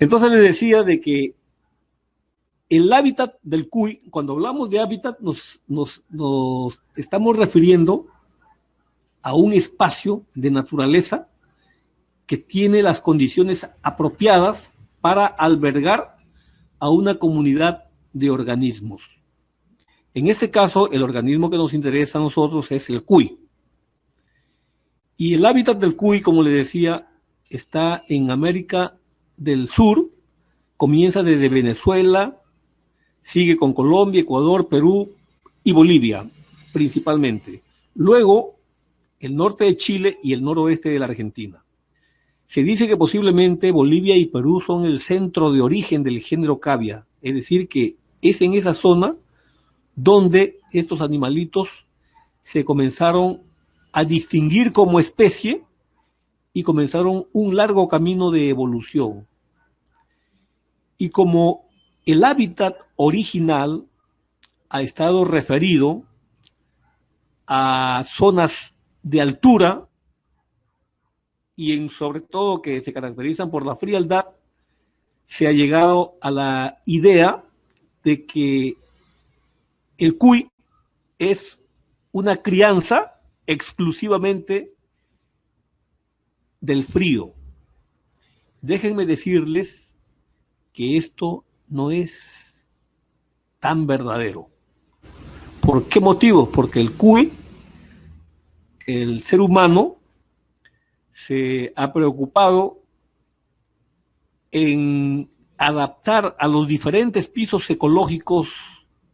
Entonces les decía de que el hábitat del cuy, cuando hablamos de hábitat, nos estamos refiriendo a un espacio de naturaleza que tiene las condiciones apropiadas para albergar a una comunidad de organismos. En este caso, el organismo que nos interesa a nosotros es el cuy. Y el hábitat del cuy, como les decía, está en América del Sur, comienza desde Venezuela, sigue con Colombia, Ecuador, Perú y Bolivia, principalmente. Luego, el norte de Chile y el noroeste de la Argentina. Se dice que posiblemente Bolivia y Perú son el centro de origen del género cavia, es decir, que es en esa zona donde estos animalitos se comenzaron a distinguir como especie y comenzaron un largo camino de evolución. Y como el hábitat original ha estado referido a zonas de altura y sobre todo que se caracterizan por la frialdad, se ha llegado a la idea de que el cuy es una crianza exclusivamente del frío. Déjenme decirles que esto no es tan verdadero. ¿Por qué motivo? Porque el cuy, el ser humano, se ha preocupado en adaptar a los diferentes pisos ecológicos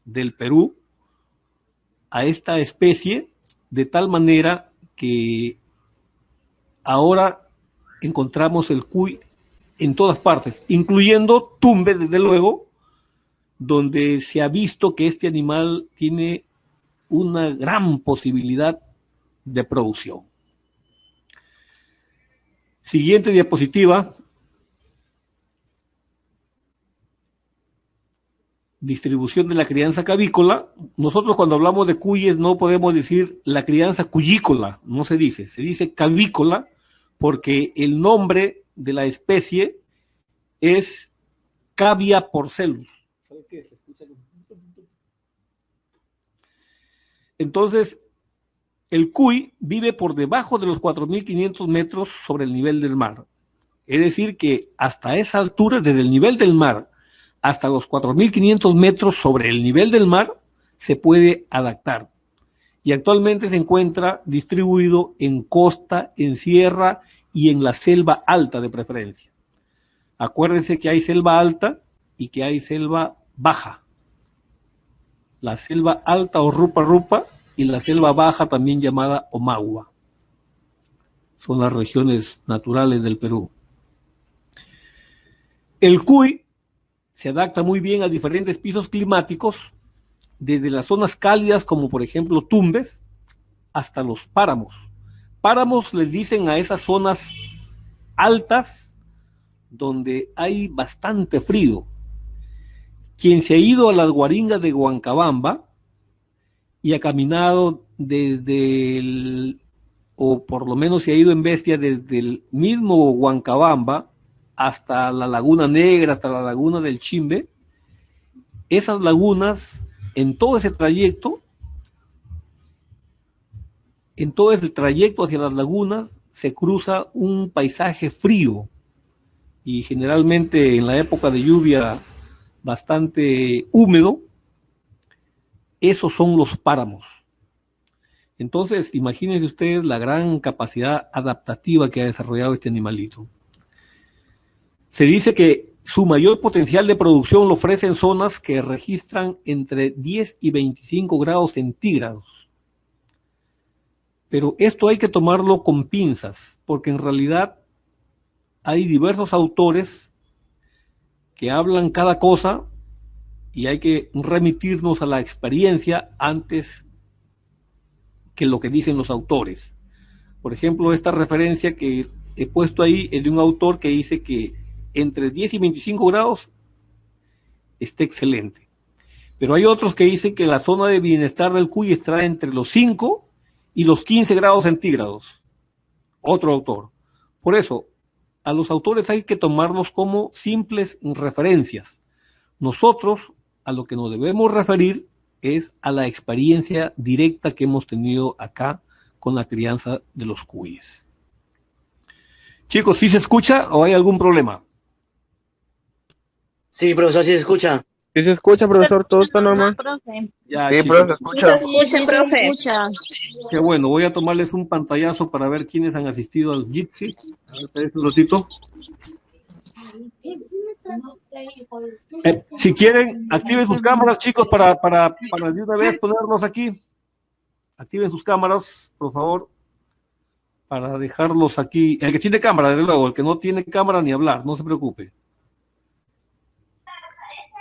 del Perú a esta especie de tal manera que ahora encontramos el cuy en todas partes, incluyendo Tumbes, desde luego, donde se ha visto que este animal tiene una gran posibilidad de producción. Siguiente diapositiva. Distribución de la crianza cavícola. Nosotros cuando hablamos de cuyes no podemos decir la crianza cuyícola, no se dice cavícola, porque el nombre de la especie es Cavia porcellus. ¿Sabe qué es? Entonces, el cuy vive por debajo de los 4.500 metros sobre el nivel del mar. Es decir, que hasta esa altura, desde el nivel del mar hasta los 4.500 metros sobre el nivel del mar, se puede adaptar. Y actualmente se encuentra distribuido en costa, en sierra y en la selva alta de preferencia. Acuérdense que hay selva alta y que hay selva baja. La selva alta o rupa y la selva baja, también llamada Omagua. Son las regiones naturales del Perú. El cuy se adapta muy bien a diferentes pisos climáticos, desde las zonas cálidas, como por ejemplo Tumbes, hasta los páramos. Páramos les dicen a esas zonas altas donde hay bastante frío. Quien se ha ido a las guaringas de Huancabamba y ha caminado o por lo menos se ha ido en bestia desde el mismo Huancabamba hasta la Laguna Negra, hasta la Laguna del Chimbe, esas lagunas, en todo ese trayecto hacia las lagunas, se cruza un paisaje frío y generalmente en la época de lluvia bastante húmedo. Esos son los páramos. Entonces, imagínense ustedes la gran capacidad adaptativa que ha desarrollado este animalito. Se dice que su mayor potencial de producción lo ofrece en zonas que registran entre 10 y 25 grados centígrados. Pero esto hay que tomarlo con pinzas, porque en realidad hay diversos autores que hablan cada cosa y hay que remitirnos a la experiencia antes que lo que dicen los autores. Por ejemplo, esta referencia que he puesto ahí es de un autor que dice que entre 10 y 25 grados está excelente. Pero hay otros que dicen que la zona de bienestar del cuy está entre los 5 y los 15 grados centígrados. Otro autor. Por eso, a los autores hay que tomarlos como simples referencias. Nosotros a lo que nos debemos referir es a la experiencia directa que hemos tenido acá con la crianza de los cuyes. Chicos, ¿sí se escucha o hay algún problema? Sí, profesor, sí se escucha. Sí se escucha, profesor, todo está normal. Ya, Sí, chicos, profe, escucha. Sí, profe. qué bueno, voy a tomarles un pantallazo para ver quiénes han asistido al Jitsi. A ver, un ratito. Si quieren, activen sus cámaras, chicos, para de una vez ponerlos aquí. Activen sus cámaras, por favor, para dejarlos aquí. El que tiene cámara, desde luego, el que no tiene cámara ni hablar, no se preocupe.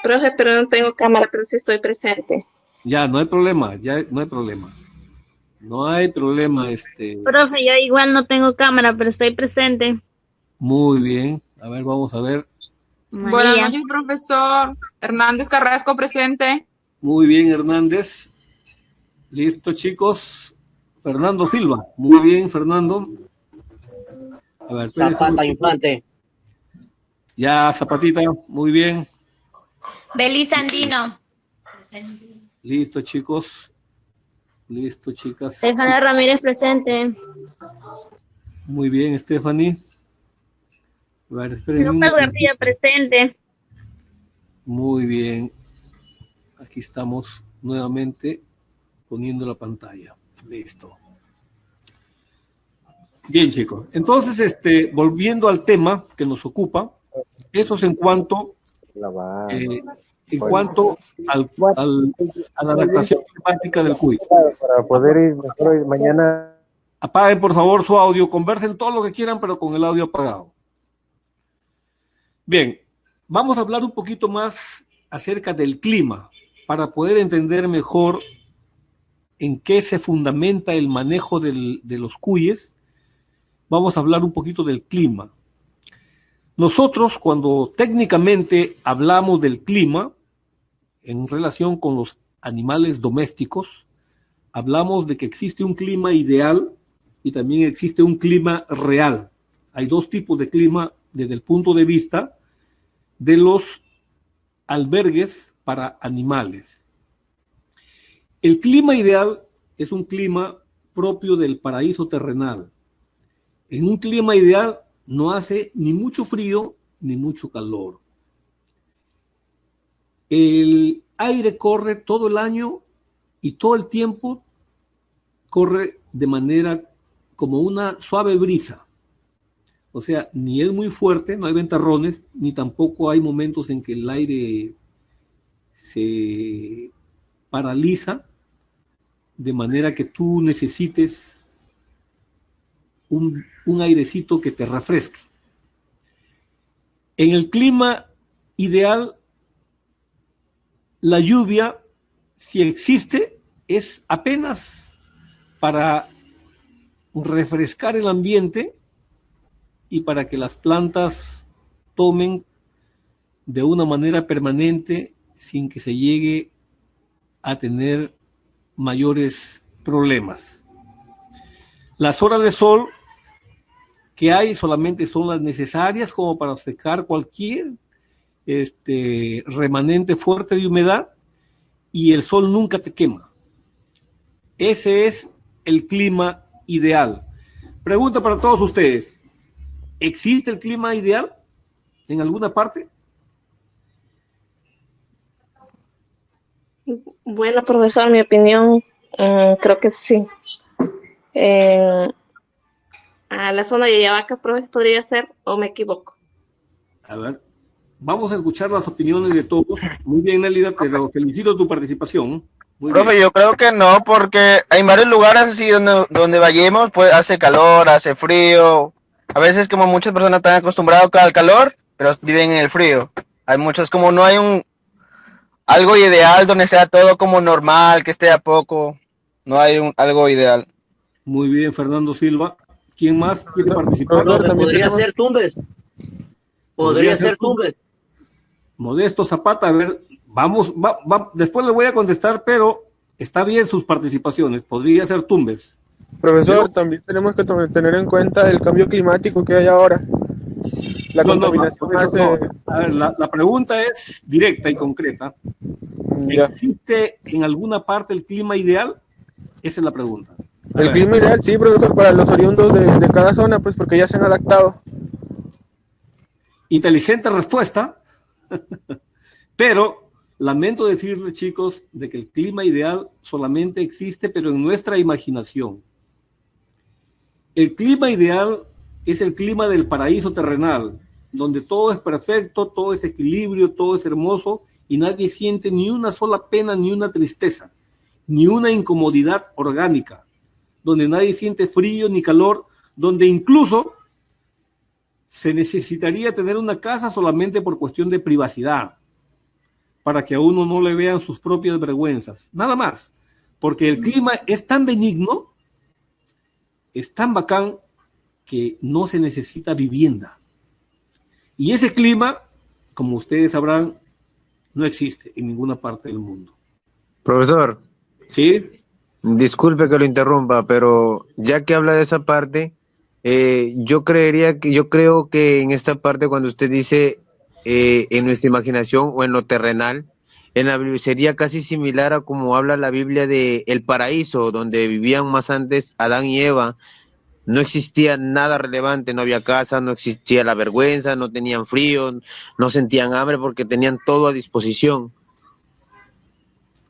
Profe, pero no tengo cámara, pero sí estoy presente. Ya, no hay problema, ya no hay problema. No hay problema, Profe, yo igual no tengo cámara, pero estoy presente. Muy bien, a ver, vamos a ver. María. Buenas noches, profesor. Hernández Carrasco, presente. Muy bien, Hernández. Listo, chicos. Fernando Silva. Muy bien, Fernando. A ver, Zapata Infante. ya, Zapatita. Muy bien. Belis Andino. Listo, chicos. Listo, chicas. Estefania Ramírez presente. Muy bien, Stephanie. A ver, esperen un Lucas momento. García presente. Muy bien. Aquí estamos nuevamente poniendo la pantalla. Listo. Bien, chicos. Entonces, volviendo al tema que nos ocupa, eso es en cuanto a la adaptación climática del cuy. Para poder ir mejor mañana. Apaguen, por favor, su audio. Conversen todo lo que quieran, pero con el audio apagado. Bien, vamos a hablar un poquito más acerca del clima para poder entender mejor en qué se fundamenta el manejo de los cuyes. Vamos a hablar un poquito del clima. Nosotros, cuando técnicamente hablamos del clima en relación con los animales domésticos, hablamos de que existe un clima ideal y también existe un clima real. Hay dos tipos de clima desde el punto de vista de los albergues para animales. El clima ideal es un clima propio del paraíso terrenal. En un clima ideal no hace ni mucho frío ni mucho calor. El aire corre todo el año y todo el tiempo corre de manera como una suave brisa. O sea, ni es muy fuerte, no hay ventarrones, ni tampoco hay momentos en que el aire se paraliza de manera que tú necesites un airecito que te refresque. En el clima ideal, la lluvia, si existe, es apenas para refrescar el ambiente y para que las plantas tomen de una manera permanente sin que se llegue a tener mayores problemas. Las horas de sol que hay solamente son las necesarias como para secar cualquier remanente fuerte de humedad y el sol nunca te quema. Ese es el clima ideal. Pregunta para todos ustedes. ¿Existe el clima ideal en alguna parte? Bueno, profesor, mi opinión, creo que sí. A la zona de Yavaca, profe, podría ser, o me equivoco. A ver, vamos a escuchar las opiniones de todos. Muy bien, Nélida, te felicito tu participación. Muy Profe, bien. yo creo que no, porque hay varios lugares así donde vayamos, pues hace calor, hace frío. A veces como muchas personas están acostumbradas al calor, pero viven en el frío. Hay muchos, como no hay algo ideal donde sea todo como normal, que esté a poco. No hay algo ideal. Muy bien, Fernando Silva. ¿Quién más quiere participar? Podría ser Tumbes. Podría ser Tumbes. Modesto Zapata, a ver, vamos, después le voy a contestar, pero está bien sus participaciones. Podría ser Tumbes. Profesor, también tenemos que tener en cuenta el cambio climático que hay ahora. La No, contaminación hace... A ver, la pregunta es directa y concreta. Ya. ¿Existe en alguna parte el clima ideal? Esa es la pregunta. A El ver. clima ideal, sí, profesor, para los oriundos de cada zona, pues porque ya se han adaptado. Inteligente respuesta, pero lamento decirles, chicos, de que el clima ideal solamente existe, pero en nuestra imaginación. El clima ideal es el clima del paraíso terrenal, donde todo es perfecto, todo es equilibrio, todo es hermoso y nadie siente ni una sola pena, ni una tristeza, ni una incomodidad orgánica, donde nadie siente frío ni calor, donde incluso se necesitaría tener una casa solamente por cuestión de privacidad, para que a uno no le vean sus propias vergüenzas, nada más, porque el clima es tan benigno, es tan bacán, que no se necesita vivienda. Y ese clima, como ustedes sabrán, no existe en ninguna parte del mundo. Profesor, ¿Sí? disculpe que lo interrumpa, pero ya que habla de esa parte, yo creo que en esta parte cuando usted dice en nuestra imaginación o en lo terrenal, en la Biblia sería casi similar a como habla la Biblia de el paraíso, donde vivían más antes Adán y Eva. No existía nada relevante, no había casa, no existía la vergüenza, no tenían frío, no sentían hambre porque tenían todo a disposición.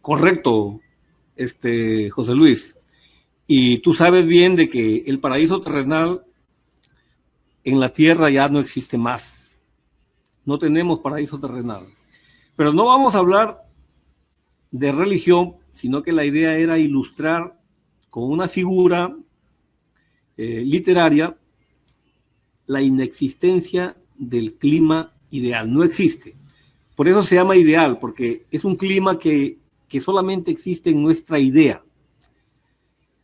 Correcto, José Luis. Y tú sabes bien de que el paraíso terrenal en la tierra ya no existe más. No tenemos paraíso terrenal. Pero no vamos a hablar de religión, sino que la idea era ilustrar con una figura literaria la inexistencia del clima ideal. No existe. Por eso se llama ideal, porque es un clima que solamente existe en nuestra idea.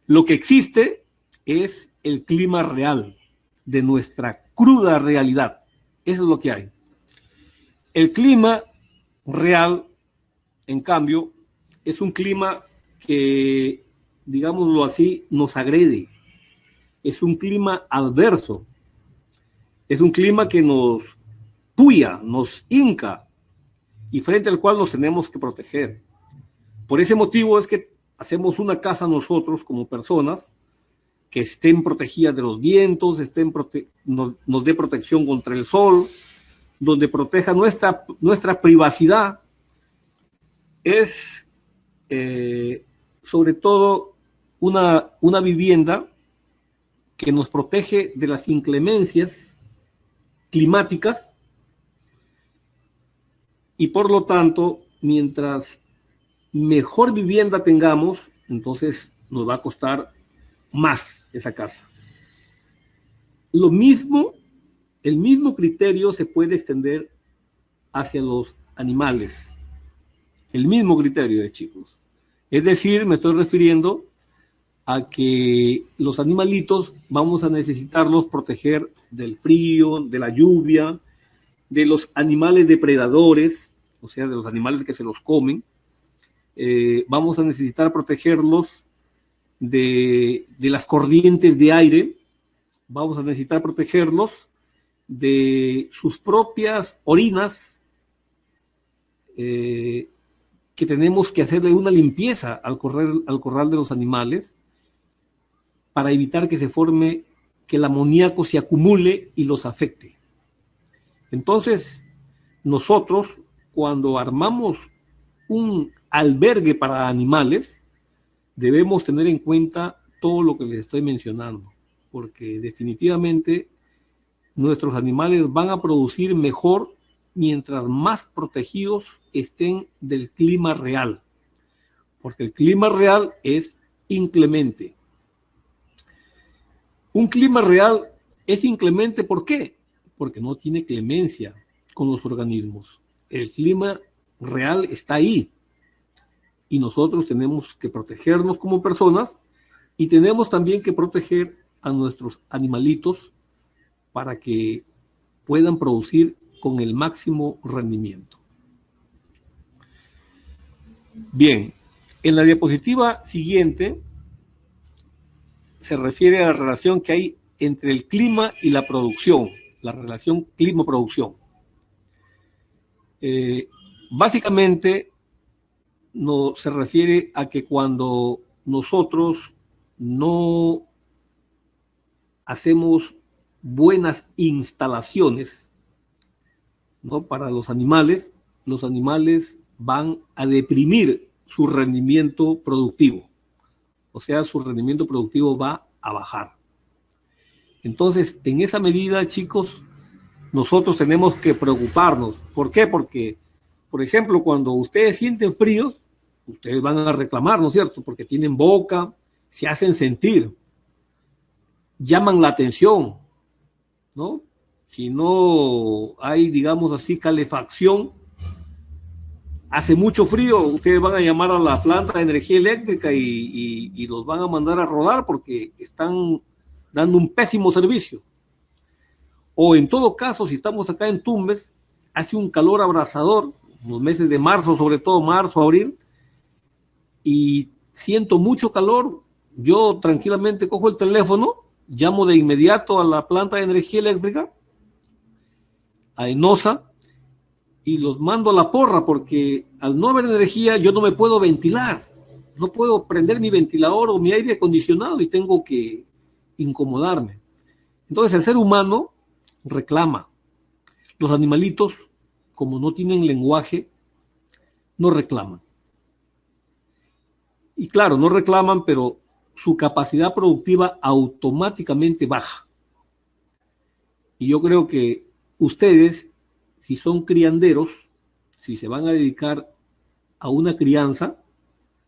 Lo que existe es el clima real de nuestra cruda realidad. Eso es lo que hay. El clima real, en cambio, es un clima que, digámoslo así, nos agrede. Es un clima adverso. Es un clima que nos puya, nos hinca y frente al cual nos tenemos que proteger. Por ese motivo es que hacemos una casa nosotros como personas que estén protegidas de los vientos, nos dé protección contra el sol, donde proteja nuestra privacidad. Es sobre todo una vivienda que nos protege de las inclemencias climáticas y por lo tanto, mientras mejor vivienda tengamos, entonces nos va a costar más esa casa. El mismo criterio se puede extender hacia los animales. El mismo criterio, chicos. Es decir, me estoy refiriendo a que los animalitos vamos a necesitarlos proteger del frío, de la lluvia, de los animales depredadores, o sea, de los animales que se los comen. Vamos a necesitar protegerlos de las corrientes de aire, vamos a necesitar protegerlos de sus propias orinas, que tenemos que hacerle una limpieza al corral de los animales para evitar que que el amoníaco se acumule y los afecte. Entonces, nosotros, cuando armamos un albergue para animales, debemos tener en cuenta todo lo que les estoy mencionando, porque definitivamente nuestros animales van a producir mejor mientras más protegidos estén del clima real, porque el clima real es inclemente. Un clima real es inclemente, ¿por qué? Porque no tiene clemencia con los organismos. El clima real está ahí y nosotros tenemos que protegernos como personas y tenemos también que proteger a nuestros animalitos para que puedan producir con el máximo rendimiento. Bien, en la diapositiva siguiente se refiere a la relación que hay entre el clima y la producción. la relación clima-producción. Básicamente no, se refiere a que cuando nosotros no hacemos buenas instalaciones, ¿no?, para los animales van a deprimir su rendimiento productivo. O sea, su rendimiento productivo va a bajar. Entonces, en esa medida, chicos, nosotros tenemos que preocuparnos. ¿Por qué? Porque, por ejemplo, cuando ustedes sienten fríos, ustedes van a reclamar, ¿no es cierto? Porque tienen boca, se hacen sentir, llaman la atención, ¿no? Si no hay, digamos así, calefacción, hace mucho frío, ustedes van a llamar a la planta de energía eléctrica y los van a mandar a rodar porque están dando un pésimo servicio. O en todo caso, si estamos acá en Tumbes, hace un calor abrasador, los meses de marzo, sobre todo marzo, abril, y siento mucho calor, yo tranquilamente cojo el teléfono, llamo de inmediato a la planta de energía eléctrica, a ENOSA, y los mando a la porra, porque al no haber energía yo no me puedo ventilar, no puedo prender mi ventilador o mi aire acondicionado y tengo que incomodarme. Entonces el ser humano reclama. Los animalitos, como no tienen lenguaje, no reclaman. Y claro, no reclaman, pero su capacidad productiva automáticamente baja. Y yo creo que ustedes, si son crianderos, si se van a dedicar a una crianza,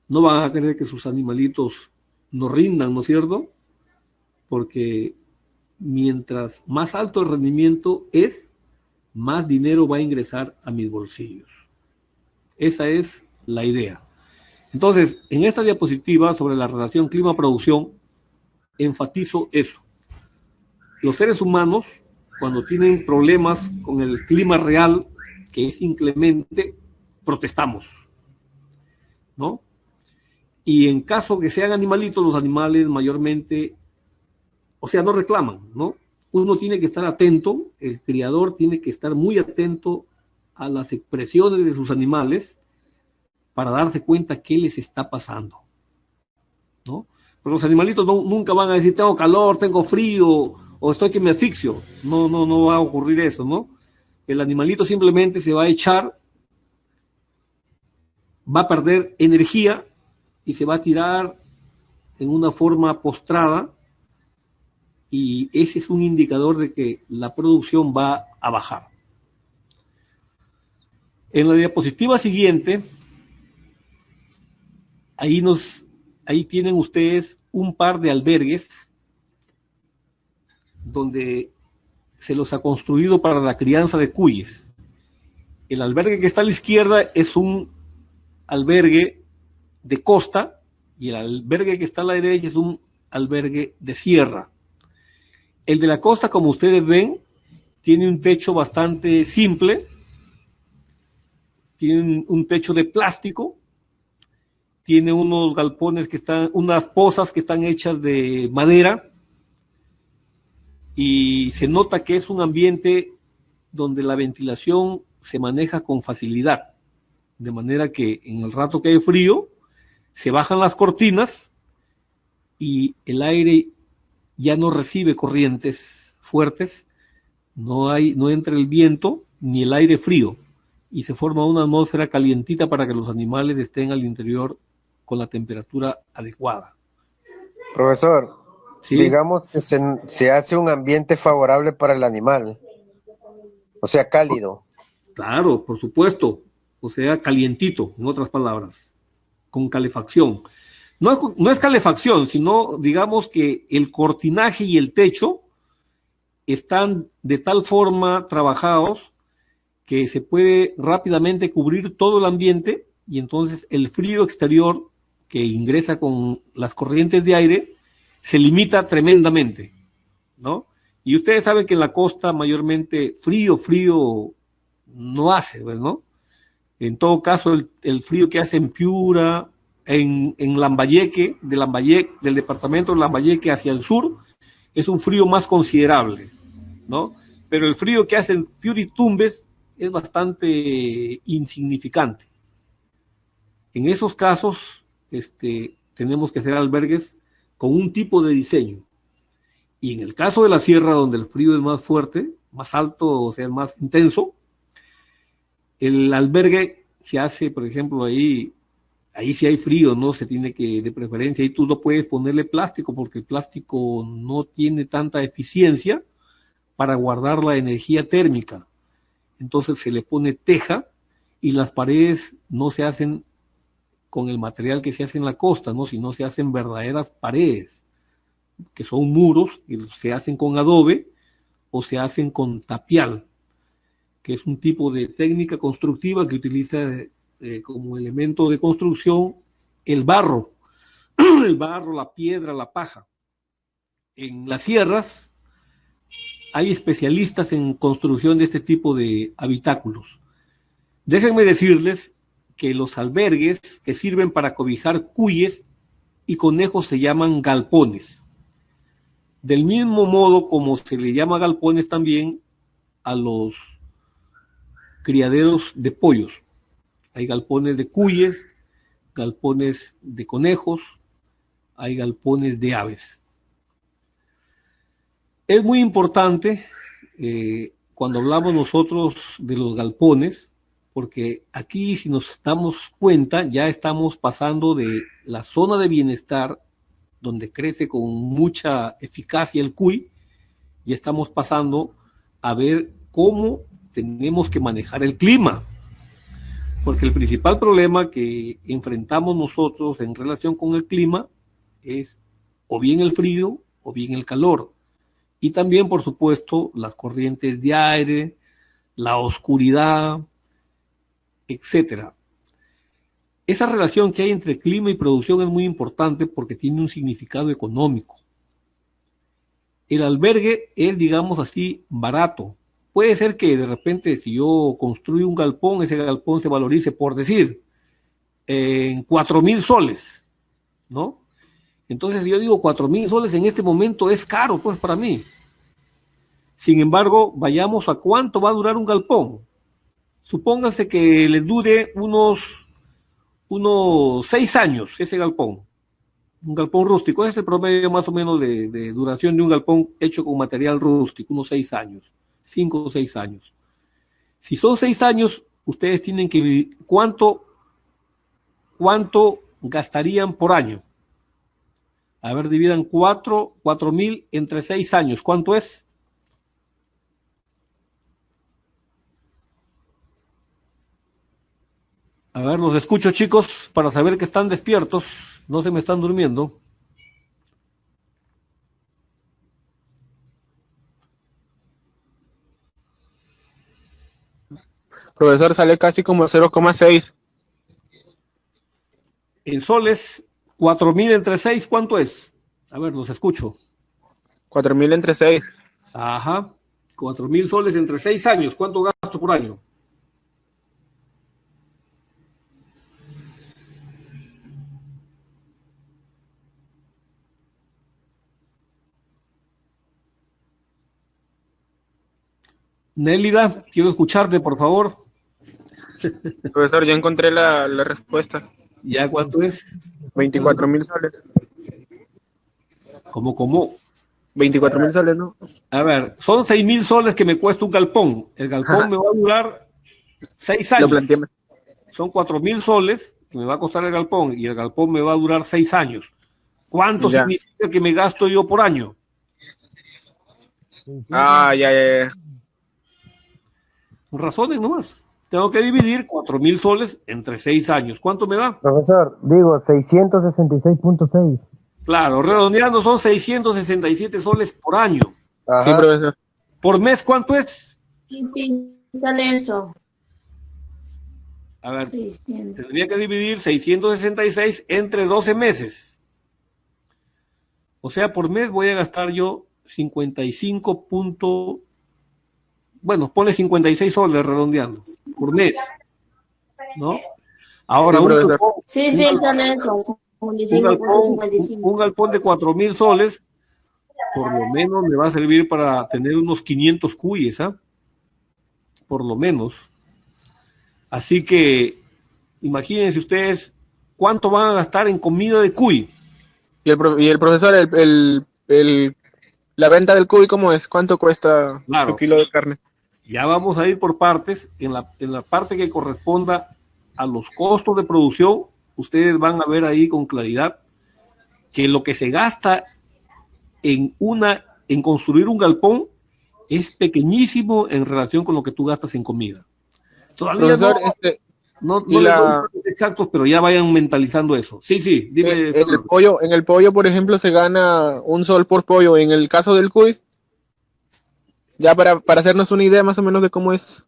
no van a querer que sus animalitos no rindan, ¿no es cierto? Porque mientras más alto el rendimiento es, más dinero va a ingresar a mis bolsillos. Esa es la idea. Entonces, en esta diapositiva sobre la relación clima-producción, enfatizo eso. Los seres humanos, cuando tienen problemas con el clima real, que es inclemente, protestamos, ¿no? Y en caso que sean animalitos, los animales mayormente, o sea, no reclaman, ¿no? Uno tiene que estar atento, el criador tiene que estar muy atento a las expresiones de sus animales para darse cuenta qué les está pasando, ¿no? Pero los animalitos nunca van a decir, tengo calor, tengo frío, o estoy que me asfixio. No va a ocurrir eso, ¿no? El animalito simplemente se va a echar, va a perder energía y se va a tirar en una forma postrada, y ese es un indicador de que la producción va a bajar. En la diapositiva siguiente, ahí tienen ustedes un par de albergues donde se los ha construido para la crianza de cuyes. El albergue que está a la izquierda es un albergue de costa y el albergue que está a la derecha es un albergue de sierra. El de la costa, como ustedes ven, tiene un techo bastante simple, tiene un techo de plástico, tiene unos galpones unas pozas que están hechas de madera, y se nota que es un ambiente donde la ventilación se maneja con facilidad, de manera que en el rato que hay frío, se bajan las cortinas y el aire ya no recibe corrientes fuertes, no entra el viento ni el aire frío, y se forma una atmósfera calientita para que los animales estén al interior con la temperatura adecuada. Profesor, ¿sí? Digamos que se hace un ambiente favorable para el animal, o sea, cálido. Claro, por supuesto, o sea, calientito, en otras palabras, con calefacción. No es calefacción, sino digamos que el cortinaje y el techo están de tal forma trabajados que se puede rápidamente cubrir todo el ambiente, y entonces el frío exterior que ingresa con las corrientes de aire se limita tremendamente, ¿no? Y ustedes saben que en la costa mayormente frío no hace, ¿no? En todo caso, el frío que hace en Piura, en Lambayeque, del departamento de Lambayeque hacia el sur, es un frío más considerable, ¿no? pero el frío que hacen Piura y Tumbes es bastante insignificante. En esos casos, tenemos que hacer albergues con un tipo de diseño. Y en el caso de la sierra, donde el frío es más fuerte, más alto, o sea, más intenso, el albergue se hace, por ejemplo, ahí sí hay frío, ¿no? Se tiene que, de preferencia, ahí tú no puedes ponerle plástico, porque el plástico no tiene tanta eficiencia para guardar la energía térmica. Entonces se le pone teja y las paredes no se hacen con el material que se hace en la costa, ¿no? Sino se hacen verdaderas paredes, que son muros, que se hacen con adobe o se hacen con tapial, que es un tipo de técnica constructiva que utiliza como elemento de construcción el barro, la piedra, la paja. En las sierras hay especialistas en construcción de este tipo de habitáculos. Déjenme decirles que los albergues que sirven para cobijar cuyes y conejos se llaman galpones. Del mismo modo como se le llama galpones también a los criaderos de pollos. Hay galpones de cuyes, galpones de conejos, hay galpones de aves. Es muy importante cuando hablamos nosotros de los galpones, porque aquí, si nos damos cuenta, ya estamos pasando de la zona de bienestar, donde crece con mucha eficacia el cuy, y estamos pasando a ver cómo tenemos que manejar el clima. Porque el principal problema que enfrentamos nosotros en relación con el clima es o bien el frío o bien el calor. Y también, por supuesto, las corrientes de aire, la oscuridad, etcétera. Esa relación que hay entre clima y producción es muy importante porque tiene un significado económico. El albergue es, digamos así, barato. Puede ser que de repente, si yo construyo un galpón, ese galpón se valorice, por decir, en 4,000 soles, ¿no? Entonces yo digo, 4,000 soles en este momento es caro, pues, para mí. Sin embargo, vayamos a cuánto va a durar un galpón. Supóngase que les dure unos 6 años ese galpón. Un galpón rústico, ese es el promedio más o menos de duración de un galpón hecho con material rústico, unos 6 años, 5 o 6 años. Si son 6 años, ustedes tienen que medir cuánto gastarían por año. A ver, dividan 4,000 entre 6 años. ¿Cuánto es? A ver, los escucho, chicos, para saber que están despiertos, no se me están durmiendo. Profesor, sale casi como 0,6. En soles, 4,000 entre 6, ¿cuánto es? A ver, los escucho. 4,000 entre 6. Ajá, 4,000 soles entre 6 años, ¿cuánto gasto por año? Nélida, quiero escucharte, por favor. Profesor, ya encontré la respuesta. ¿Ya cuánto es? 24,000 soles. ¿Cómo? 24,000 soles, ¿no? A ver, son 6,000 soles que me cuesta un galpón. El galpón me va a durar 6 años. Lo planteé. Son 4,000 soles que me va a costar el galpón y el galpón me va a durar 6 años. ¿Cuánto significa que me gasto yo por año? Ya. Razones nomás. Tengo que dividir 4,000 soles entre 6 años. ¿Cuánto me da? Profesor, digo 666.6. Claro, redondeando son 667 soles por año. Ajá. Sí, profesor. ¿Por mes cuánto es? Sí, sale eso. A ver, 600. tendría que dividir 666 entre 12 meses. O sea, por mes voy a gastar yo 55. Bueno, pone 56 soles redondeando por mes, ¿no? Ahora, Sí, sale eso. un galpón de 4,000 soles por lo menos me va a servir para tener unos 500 cuyes, ¿ah? Por lo menos. Así que imagínense ustedes cuánto van a gastar en comida de cuy. Y el profesor, la venta del cuy, ¿cómo es? ¿Cuánto cuesta Claro. su kilo de carne? Ya vamos a ir por partes. En la parte que corresponda a los costos de producción, ustedes van a ver ahí con claridad que lo que se gasta en construir un galpón es pequeñísimo en relación con lo que tú gastas en comida. Todavía Profesor, no y les la- doy datos exactos, pero ya vayan mentalizando eso. Sí, dime. en el pollo, por ejemplo, se gana un sol por pollo. En el caso del cuy, ya para hacernos una idea más o menos de cómo es.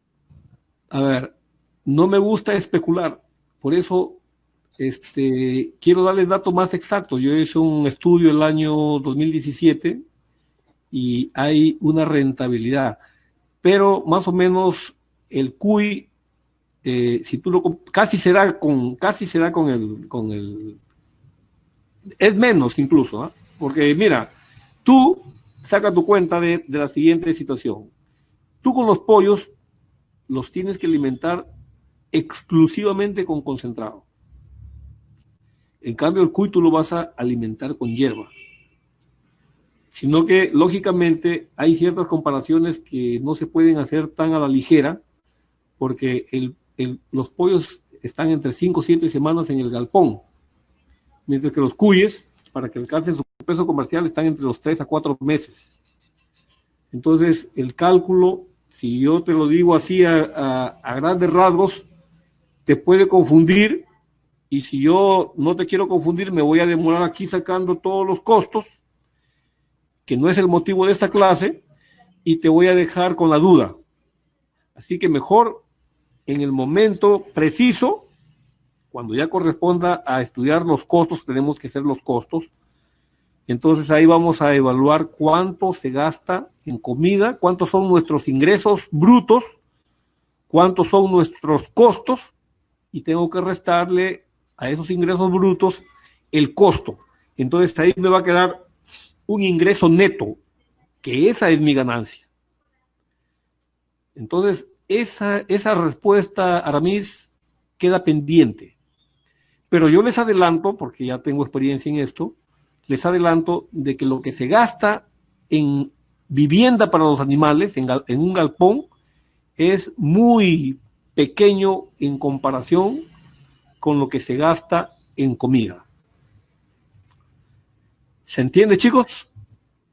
A ver, no me gusta especular, por eso quiero darles datos más exactos. Yo hice un estudio el año 2017 y hay una rentabilidad, pero más o menos el cuy, si tú casi se da con el, es menos incluso, ¿ah? Porque mira, tú saca tu cuenta de la siguiente situación. Tú con los pollos los tienes que alimentar exclusivamente con concentrado. En cambio, el cuy tú lo vas a alimentar con hierba. Sino que, lógicamente, hay ciertas comparaciones que no se pueden hacer tan a la ligera, porque los pollos están entre 5 o 7 semanas en el galpón, mientras que los cuyes, para que alcancen su peso comercial, están entre los 3 a 4 meses. Entonces, el cálculo, si yo te lo digo así a grandes rasgos, te puede confundir, y si yo no te quiero confundir, me voy a demorar aquí sacando todos los costos, que no es el motivo de esta clase, y te voy a dejar con la duda. Así que mejor, en el momento preciso, cuando ya corresponda a estudiar los costos, tenemos que hacer los costos. Entonces ahí vamos a evaluar cuánto se gasta en comida, cuántos son nuestros ingresos brutos, cuántos son nuestros costos, y tengo que restarle a esos ingresos brutos el costo. Entonces ahí me va a quedar un ingreso neto, que esa es mi ganancia. Entonces esa respuesta, Aramis, queda pendiente. Pero yo les adelanto, porque ya tengo experiencia en esto, les adelanto de que lo que se gasta en vivienda para los animales, en un galpón, es muy pequeño en comparación con lo que se gasta en comida. ¿Se entiende, chicos?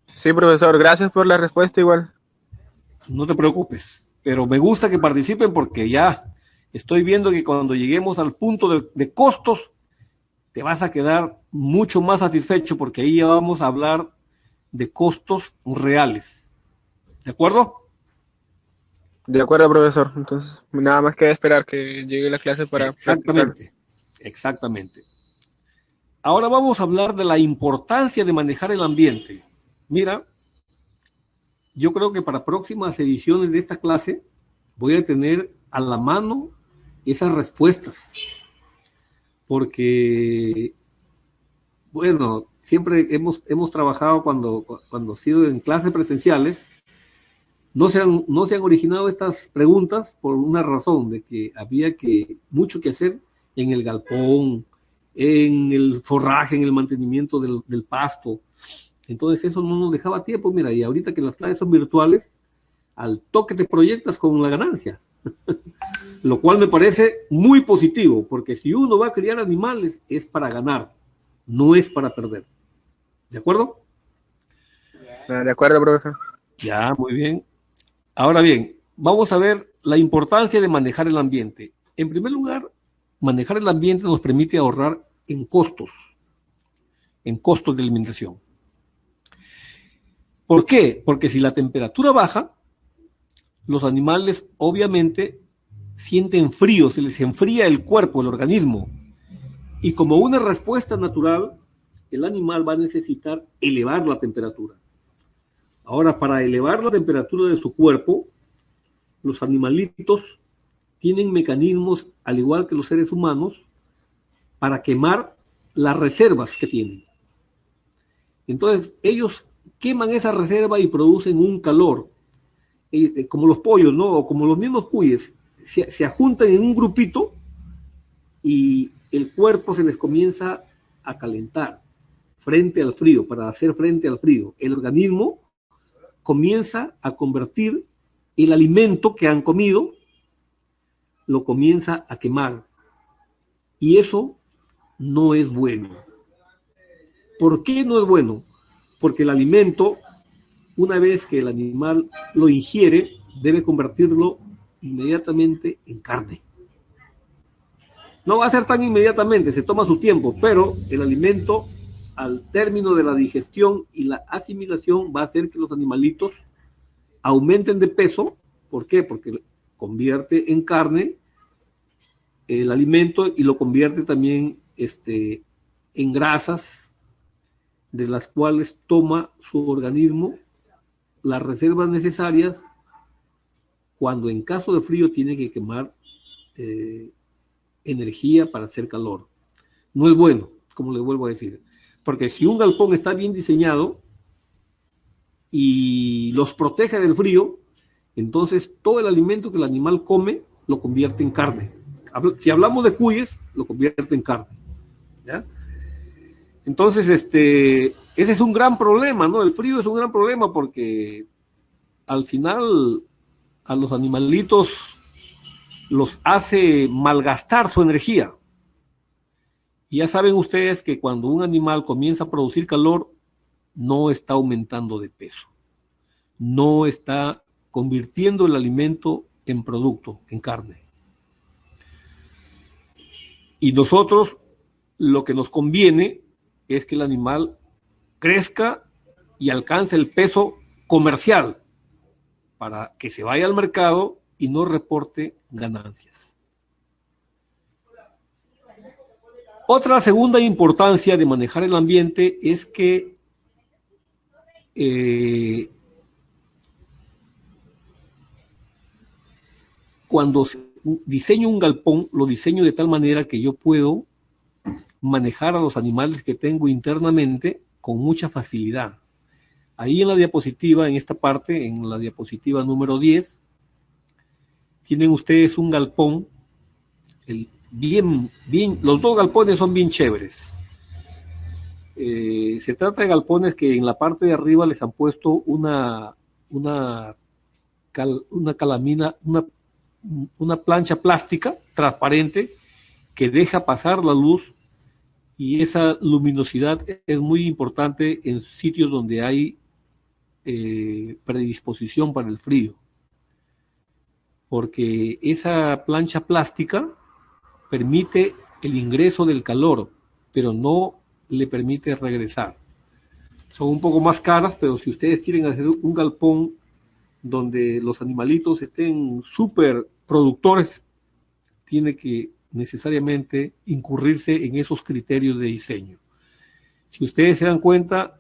Sí, profesor, gracias por la respuesta igual. No te preocupes, pero me gusta que participen porque ya estoy viendo que cuando lleguemos al punto de costos, te vas a quedar mucho más satisfecho porque ahí ya vamos a hablar de costos reales. ¿De acuerdo? De acuerdo, profesor. Entonces, nada más queda esperar que llegue la clase para Exactamente, exactamente. Ahora vamos a hablar de la importancia de manejar el ambiente. Mira, yo creo que para próximas ediciones de esta clase voy a tener a la mano esas respuestas. Porque, bueno, siempre hemos trabajado cuando ha sido en clases presenciales, no se han originado estas preguntas por una razón, de que había mucho que hacer en el galpón, en el forraje, en el mantenimiento del pasto. Entonces eso no nos dejaba tiempo. Mira, y ahorita que las clases son virtuales, al toque te proyectas con la ganancia. Lo cual me parece muy positivo, porque si uno va a criar animales es para ganar, no es para perder. ¿De acuerdo? De acuerdo, profesor. Ya, muy bien. Ahora bien, vamos a ver la importancia de manejar el ambiente. En primer lugar, manejar el ambiente nos permite ahorrar en costos de alimentación. ¿Por qué? Porque si la temperatura baja, los animales obviamente sienten frío, se les enfría el cuerpo, el organismo. Y como una respuesta natural, el animal va a necesitar elevar la temperatura. Ahora, para elevar la temperatura de su cuerpo, los animalitos tienen mecanismos, al igual que los seres humanos, para quemar las reservas que tienen. Entonces, ellos queman esa reserva y producen un calor, como los pollos, ¿no? O como los mismos cuyes, se ajuntan en un grupito y el cuerpo se les comienza a calentar frente al frío, para hacer frente al frío. El organismo comienza a convertir el alimento que han comido, lo comienza a quemar. Y eso no es bueno. ¿Por qué no es bueno? Porque el alimento, una vez que el animal lo ingiere, debe convertirlo inmediatamente en carne. No va a ser tan inmediatamente, se toma su tiempo, pero el alimento, al término de la digestión y la asimilación, va a hacer que los animalitos aumenten de peso. ¿Por qué? Porque convierte en carne el alimento y lo convierte también en grasas, de las cuales toma su organismo las reservas necesarias cuando en caso de frío tiene que quemar energía para hacer calor. No es bueno, como les vuelvo a decir, porque si un galpón está bien diseñado y los protege del frío, entonces todo el alimento que el animal come lo convierte en carne. Si hablamos de cuyes, lo convierte en carne, ¿ya? Entonces, ese es un gran problema, ¿no? El frío es un gran problema porque al final a los animalitos los hace malgastar su energía. Y ya saben ustedes que cuando un animal comienza a producir calor, no está aumentando de peso. No está convirtiendo el alimento en producto, en carne. Y nosotros lo que nos conviene es que el animal crezca y alcance el peso comercial para que se vaya al mercado y no reporte ganancias. Otra segunda importancia de manejar el ambiente es que cuando diseño un galpón, lo diseño de tal manera que yo puedo manejar a los animales que tengo internamente con mucha facilidad. Ahí en la diapositiva, en esta parte, en la diapositiva número 10, tienen ustedes un galpón, los dos galpones son bien chéveres. Se trata de galpones que en la parte de arriba les han puesto una calamina, una plancha plástica transparente que deja pasar la luz, y esa luminosidad es muy importante en sitios donde hay predisposición para el frío, porque esa plancha plástica permite el ingreso del calor, pero no le permite regresar. Son un poco más caras, pero si ustedes quieren hacer un galpón donde los animalitos estén súper productores, tiene que necesariamente incurrirse en esos criterios de diseño. Si ustedes se dan cuenta,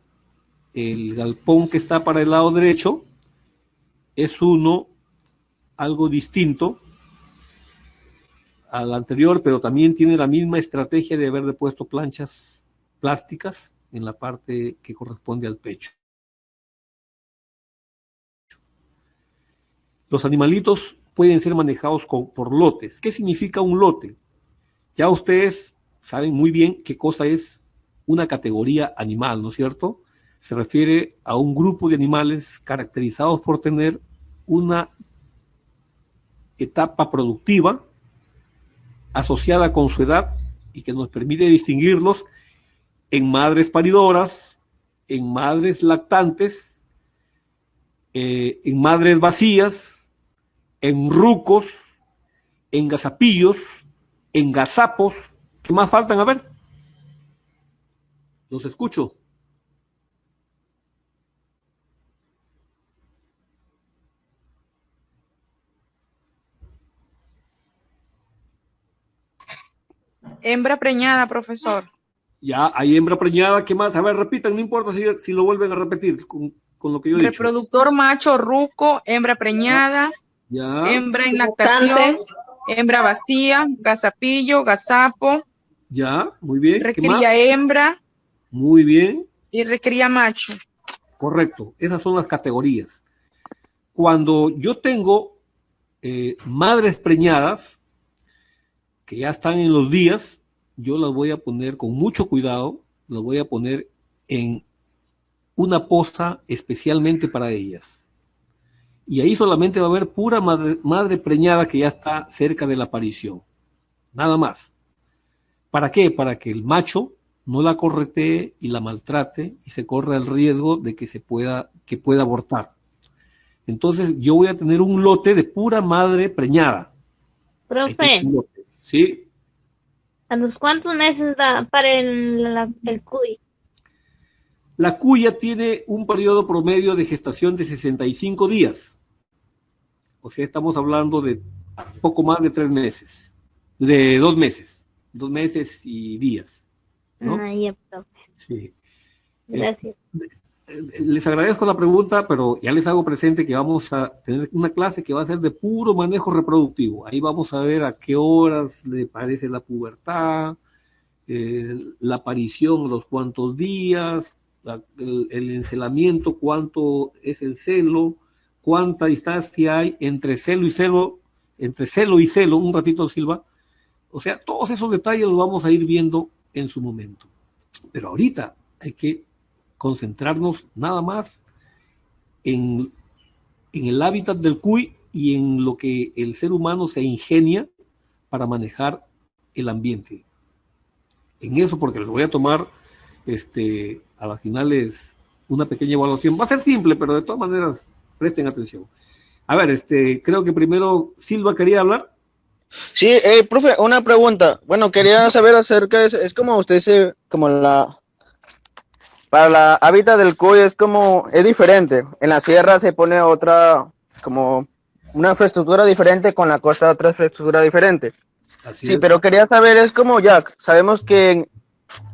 el galpón que está para el lado derecho es algo distinto al anterior, pero también tiene la misma estrategia de haberle puesto planchas plásticas en la parte que corresponde al pecho. Los animalitos pueden ser manejados por lotes. ¿Qué significa un lote? Ya ustedes saben muy bien qué cosa es una categoría animal, ¿no es cierto? Se refiere a un grupo de animales caracterizados por tener una etapa productiva asociada con su edad y que nos permite distinguirlos en madres paridoras, en madres lactantes, en madres vacías, en rucos, en gazapillos, en gazapos. ¿Qué más faltan? A ver. Los escucho. Hembra preñada, profesor. Ya, hay hembra preñada. ¿Qué más? A ver, repitan, no importa si lo vuelven a repetir con lo que yo he dicho. Reproductor macho, ruco, hembra preñada, Ya. hembra en lactación, hembra vacía, gazapillo, gazapo. Ya, muy bien. Recría hembra. Muy bien. Y recría macho. Correcto, esas son las categorías. Cuando yo tengo madres preñadas, que ya están en los días, yo las voy a poner con mucho cuidado, las voy a poner en una posta especialmente para ellas. Y ahí solamente va a haber pura madre preñada que ya está cerca de la aparición. Nada más. ¿Para qué? Para que el macho no la corretee y la maltrate y se corra el riesgo de que pueda abortar. Entonces yo voy a tener un lote de pura madre preñada. Profe, ¿Sí? ¿a los cuántos meses da para el cuy? La cuya tiene un periodo promedio de gestación de 65 días. O sea, estamos hablando de poco más de 3 meses. De 2 meses. 2 meses y días, ¿no? Ah, ya, profe. Sí. Gracias. Les agradezco la pregunta, pero ya les hago presente que vamos a tener una clase que va a ser de puro manejo reproductivo. Ahí vamos a ver a qué horas le parece la pubertad, la aparición, los cuantos días, el encelamiento, cuánto es el celo, cuánta distancia hay entre celo y celo, un ratito, Silva. O sea, todos esos detalles los vamos a ir viendo en su momento. Pero ahorita hay que concentrarnos nada más en el hábitat del cuy y en lo que el ser humano se ingenia para manejar el ambiente. En eso, porque les voy a tomar a las finales una pequeña evaluación. Va a ser simple, pero de todas maneras presten atención. A ver, creo que primero Silva quería hablar. Sí, profe, una pregunta. Bueno, quería saber acerca de eso. Es como usted para la hábitat del cuy es diferente. En la sierra se pone otra, como una infraestructura diferente, con la costa otra infraestructura diferente. Así sí, es. pero quería saber, es como Jack, sabemos que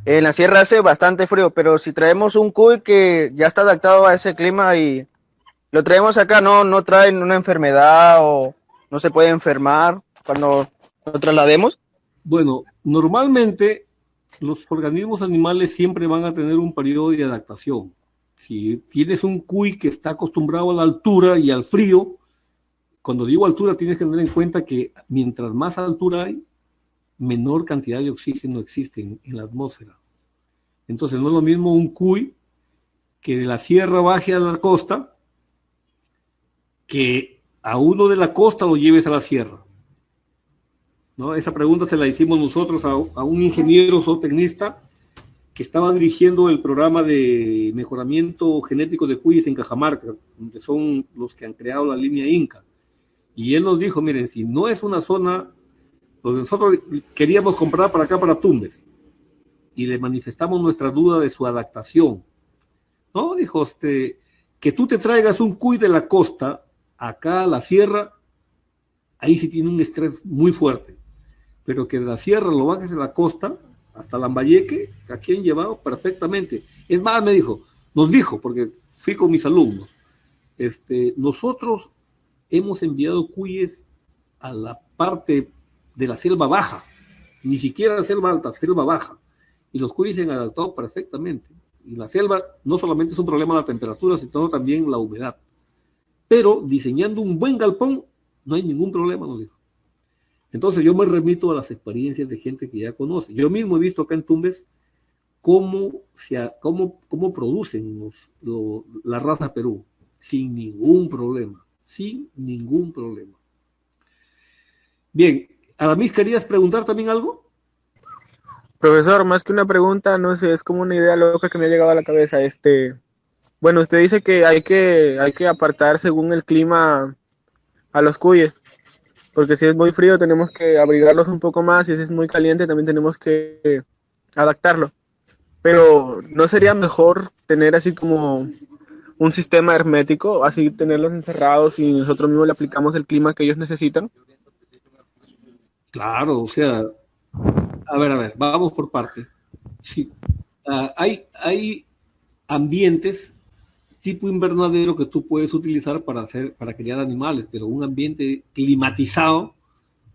en la sierra hace bastante frío, pero si traemos un cuy que ya está adaptado a ese clima y lo traemos acá, no traen una enfermedad o no se puede enfermar cuando lo traslademos. Bueno, normalmente los organismos animales siempre van a tener un periodo de adaptación. Si tienes un cuy que está acostumbrado a la altura y al frío, cuando digo altura tienes que tener en cuenta que mientras más altura hay, menor cantidad de oxígeno existe en la atmósfera. Entonces no es lo mismo un cuy que de la sierra baje a la costa que a uno de la costa lo lleves a la sierra, ¿no? Esa pregunta se la hicimos nosotros a un ingeniero zootecnista que estaba dirigiendo el programa de mejoramiento genético de cuyes en Cajamarca, donde son los que han creado la línea Inca. Y él nos dijo, miren, si no es una zona donde nosotros queríamos comprar para acá, para Tumbes, y le manifestamos nuestra duda de su adaptación, ¿no? Dijo, que tú te traigas un cuy de la costa acá a la sierra, ahí sí tiene un estrés muy fuerte, pero que de la sierra lo bajes a la costa, hasta Lambayeque, aquí han llevado perfectamente. Es más, nos dijo, porque fui con mis alumnos, nosotros hemos enviado cuyes a la parte de la selva baja, ni siquiera la selva alta, selva baja, y los cuyes se han adaptado perfectamente. Y la selva no solamente es un problema de la temperatura, sino también la humedad. Pero diseñando un buen galpón, no hay ningún problema, nos dijo. Entonces yo me remito a las experiencias de gente que ya conoce. Yo mismo he visto acá en Tumbes cómo producen la raza Perú, sin ningún problema. Bien, Aramis, ¿querías preguntar también algo? Profesor, más que una pregunta, no sé, es como una idea loca que me ha llegado a la cabeza. Bueno, usted dice que hay que apartar según el clima a los cuyes, porque si es muy frío tenemos que abrigarlos un poco más, y si es muy caliente también tenemos que adaptarlo. Pero ¿no sería mejor tener así como un sistema hermético, así tenerlos encerrados y nosotros mismos le aplicamos el clima que ellos necesitan? Claro, o sea, a ver, vamos por parte. Sí, hay ambientes tipo invernadero que tú puedes utilizar para criar animales, pero un ambiente climatizado,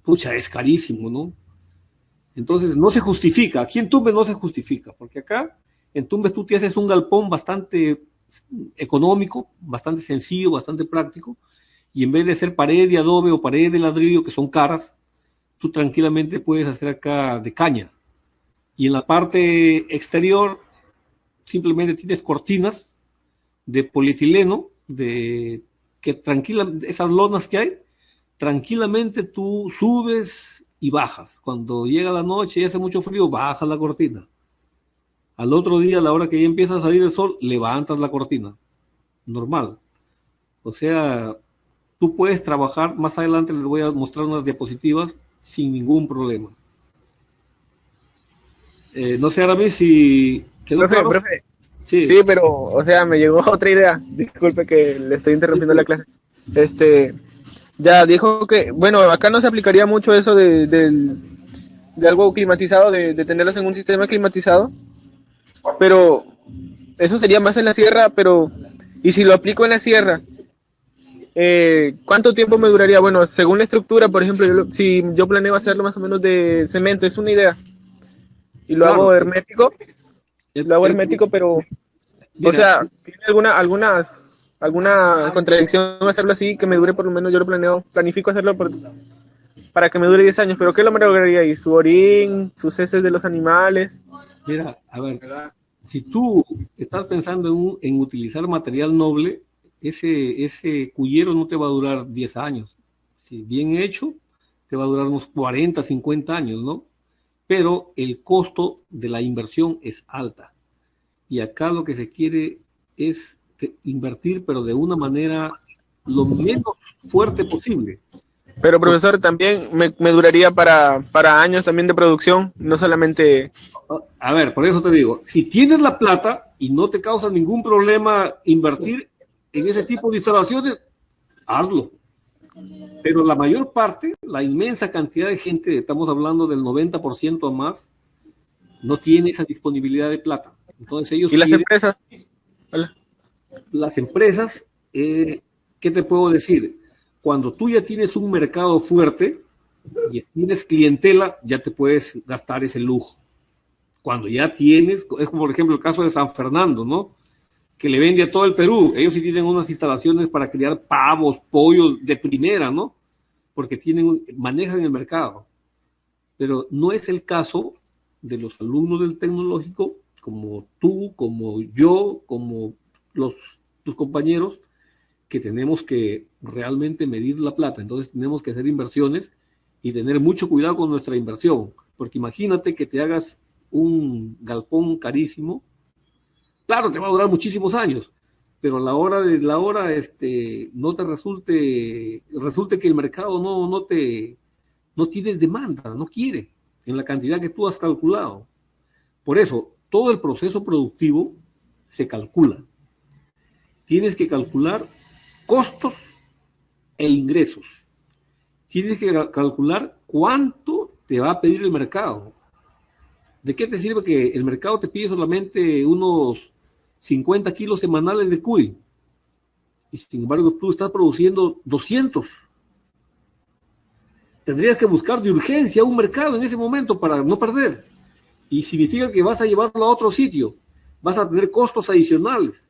pucha, es carísimo, ¿no? Entonces no se justifica. Aquí en Tumbes no se justifica, porque acá en Tumbes tú te haces un galpón bastante económico, bastante sencillo, bastante práctico, y en vez de hacer pared de adobe o pared de ladrillo, que son caras, tú tranquilamente puedes hacer acá de caña. Y en la parte exterior simplemente tienes cortinas de polietileno, que esas lonas que hay, tranquilamente tú subes y bajas. Cuando llega la noche y hace mucho frío, bajas la cortina. Al otro día, a la hora que ya empieza a salir el sol, levantas la cortina. Normal. O sea, tú puedes trabajar, más adelante les voy a mostrar unas diapositivas sin ningún problema. No sé, Aramis, si quedó claro. Profe. Sí, pero, o sea, me llegó otra idea. Disculpe que le estoy interrumpiendo la clase. Ya dijo que, bueno, acá no se aplicaría mucho eso de algo climatizado, de tenerlos en un sistema climatizado, pero eso sería más en la sierra, pero, y si lo aplico en la sierra, ¿cuánto tiempo me duraría? Bueno, según la estructura, por ejemplo, si yo planeo hacerlo más o menos de cemento, es una idea, y lo hago hermético, pero, mira, o sea, ¿tiene alguna contradicción hacerlo así, que me dure por lo menos, yo lo planifico hacerlo para que me dure 10 años, pero ¿qué lo me lograría ahí? ¿Su orín, sus heces de los animales? Mira, a ver, si tú estás pensando en utilizar material noble, ese cuyero no te va a durar 10 años. Si bien hecho, te va a durar unos 40, 50 años, ¿no? Pero el costo de la inversión es alta. Y acá lo que se quiere es invertir, pero de una manera lo menos fuerte posible. Pero, profesor, también me duraría para años también de producción, no solamente... A ver, por eso te digo, si tienes la plata y no te causa ningún problema invertir en ese tipo de instalaciones, hazlo. Pero la mayor parte, la inmensa cantidad de gente, estamos hablando del 90% o más, no tiene esa disponibilidad de plata. Entonces ellos... ¿Y las empresas? Hola. Las empresas, ¿qué te puedo decir? Cuando tú ya tienes un mercado fuerte y tienes clientela, ya te puedes gastar ese lujo. Cuando ya tienes, es como por ejemplo el caso de San Fernando, ¿no? Que le vende a todo el Perú. Ellos sí tienen unas instalaciones para criar pavos, pollos de primera, ¿no? Porque manejan el mercado. Pero no es el caso de los alumnos del tecnológico, como tú, como yo, como tus compañeros, que tenemos que realmente medir la plata. Entonces tenemos que hacer inversiones y tener mucho cuidado con nuestra inversión, porque imagínate que te hagas un galpón carísimo. Claro, te va a durar muchísimos años, pero a la hora no te resulte que el mercado no tienes demanda, no quiere en la cantidad que tú has calculado. Por eso, todo el proceso productivo se calcula. Tienes que calcular costos e ingresos. Tienes que calcular cuánto te va a pedir el mercado. ¿De qué te sirve que el mercado te pide solamente unos 50 kilos semanales de cuy? Y sin embargo tú estás produciendo 200. Tendrías que buscar de urgencia un mercado en ese momento para no perder. Y significa que vas a llevarlo a otro sitio. Vas a tener costos adicionales.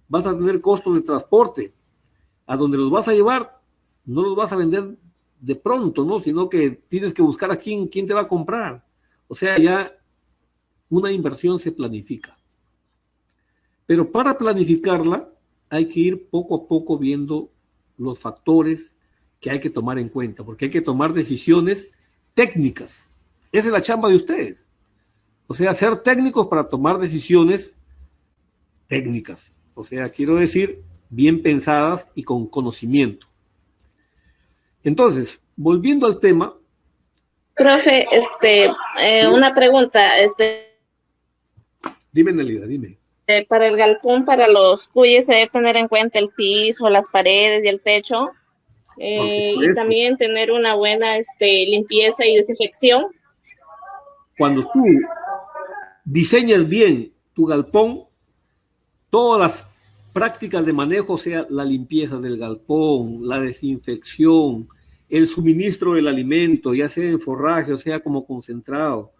Vas a tener costos de transporte. A donde los vas a llevar, no los vas a vender de pronto, ¿no? Sino que tienes que buscar a quién te va a comprar. O sea, ya una inversión se planifica. Pero para planificarla hay que ir poco a poco viendo los factores que hay que tomar en cuenta, porque hay que tomar decisiones técnicas. Esa es la chamba de ustedes. O sea, ser técnicos para tomar decisiones técnicas. O sea, quiero decir, bien pensadas y con conocimiento. Entonces, volviendo al tema. Profe, una pregunta, Dime, Nelida, dime. Para el galpón, para los cuyes, se debe tener en cuenta el piso, las paredes y el techo, y también tener una buena limpieza y desinfección. Cuando tú diseñas bien tu galpón, todas las prácticas de manejo, o sea, la limpieza del galpón, la desinfección, el suministro del alimento, ya sea en forraje o sea como concentrado,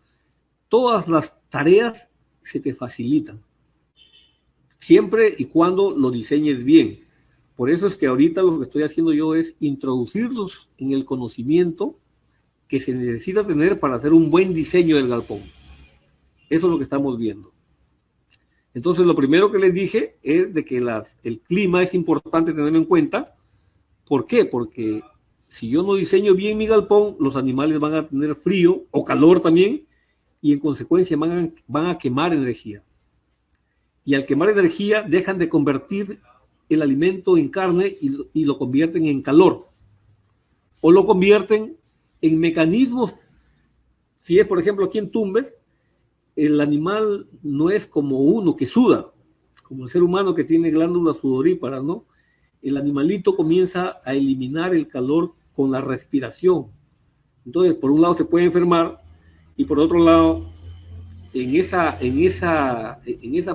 todas las tareas se te facilitan. siempre y cuando lo diseñes bien. Por eso es que ahorita lo que estoy haciendo yo es introducirlos en el conocimiento que se necesita tener para hacer un buen diseño del galpón. Eso es lo que estamos viendo. Entonces, lo primero que les dije es de que el clima es importante tenerlo en cuenta. ¿Por qué? Porque si yo no diseño bien mi galpón, los animales van a tener frío o calor también, y en consecuencia van a quemar energía. Y al quemar energía, dejan de convertir el alimento en carne y lo convierten en calor. O lo convierten en mecanismos. Si es, por ejemplo, aquí en Tumbes, el animal no es como uno que suda, como el ser humano que tiene glándulas sudoríparas, ¿no? El animalito comienza a eliminar el calor con la respiración. Entonces, por un lado se puede enfermar y por otro lado, en esa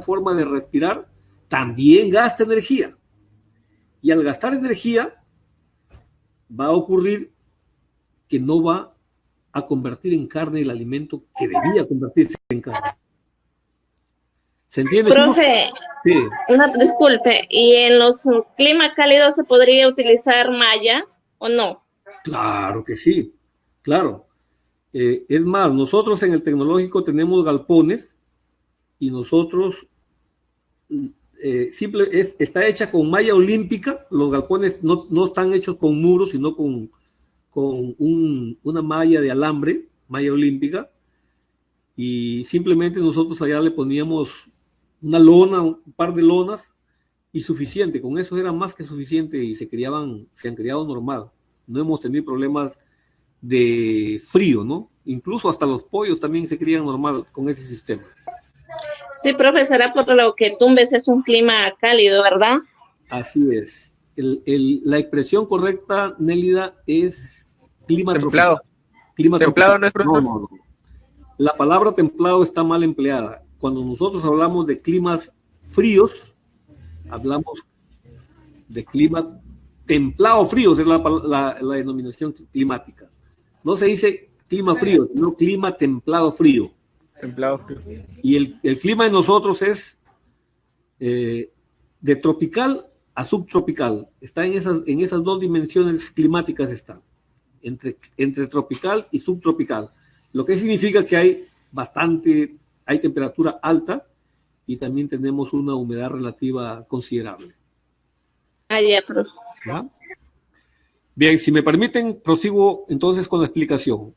forma de respirar, también gasta energía. Y al gastar energía, va a ocurrir que no va a convertir en carne el alimento que debía convertirse en carne. ¿Se entiende? Profe, sí. Disculpe, ¿y en los climas cálidos se podría utilizar malla o no? Claro que sí, claro. Es más, nosotros en el tecnológico tenemos galpones y nosotros está hecha con malla olímpica. Los galpones no están hechos con muros, sino con una malla de alambre, malla olímpica, y simplemente nosotros allá le poníamos una lona, un par de lonas, y suficiente. Con eso era más que suficiente y se han criado normal. No hemos tenido problemas de frío, ¿no? Incluso hasta los pollos también se crían normal con ese sistema. Sí, profe, será por lo que Tumbes es un clima cálido, ¿verdad? Así es. La expresión correcta, Nélida, es clima templado. Tropical. Clima templado tropical. no es, profesor. No. La palabra templado está mal empleada. Cuando nosotros hablamos de climas fríos, hablamos de climas templado fríos, es la denominación climática. No se dice clima frío, sino clima templado frío. Templado frío. Y el clima de nosotros es de tropical a subtropical. Está en esas dos dimensiones climáticas, está entre tropical y subtropical, lo que significa que hay temperatura alta y también tenemos una humedad relativa considerable. Profe. ¿Ya? Bien, si me permiten, prosigo entonces con la explicación.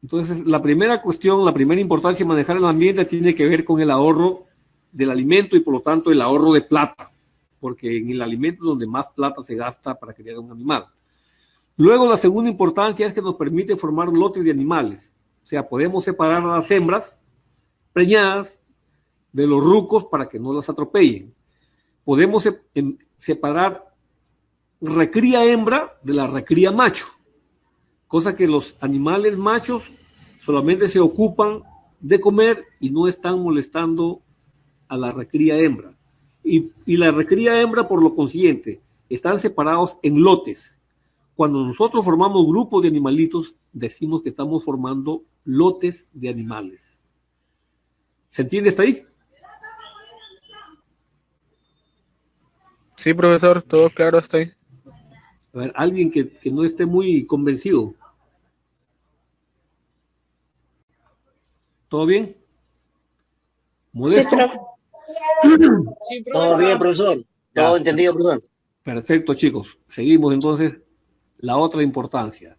Entonces, la primera cuestión, la primera importancia de manejar el ambiente tiene que ver con el ahorro del alimento y por lo tanto el ahorro de plata, porque en el alimento es donde más plata se gasta para criar un animal. Luego, la segunda importancia es que nos permite formar lotes de animales. O sea, podemos separar a las hembras preñadas de los rucos para que no las atropellen. Podemos separar recría hembra de la recría macho, cosa que los animales machos solamente se ocupan de comer y no están molestando a la recría hembra. Y la recría hembra, por lo consiguiente, están separados en lotes. Cuando nosotros formamos grupos de animalitos, decimos que estamos formando lotes de animales. ¿Se entiende hasta ahí? Sí, profesor, todo claro hasta ahí. A ver, alguien que no esté muy convencido. ¿Todo bien? ¿Modesto? Sí, todo bien, profesor. Todo entendido, profesor. Perfecto, chicos. Seguimos entonces la otra importancia.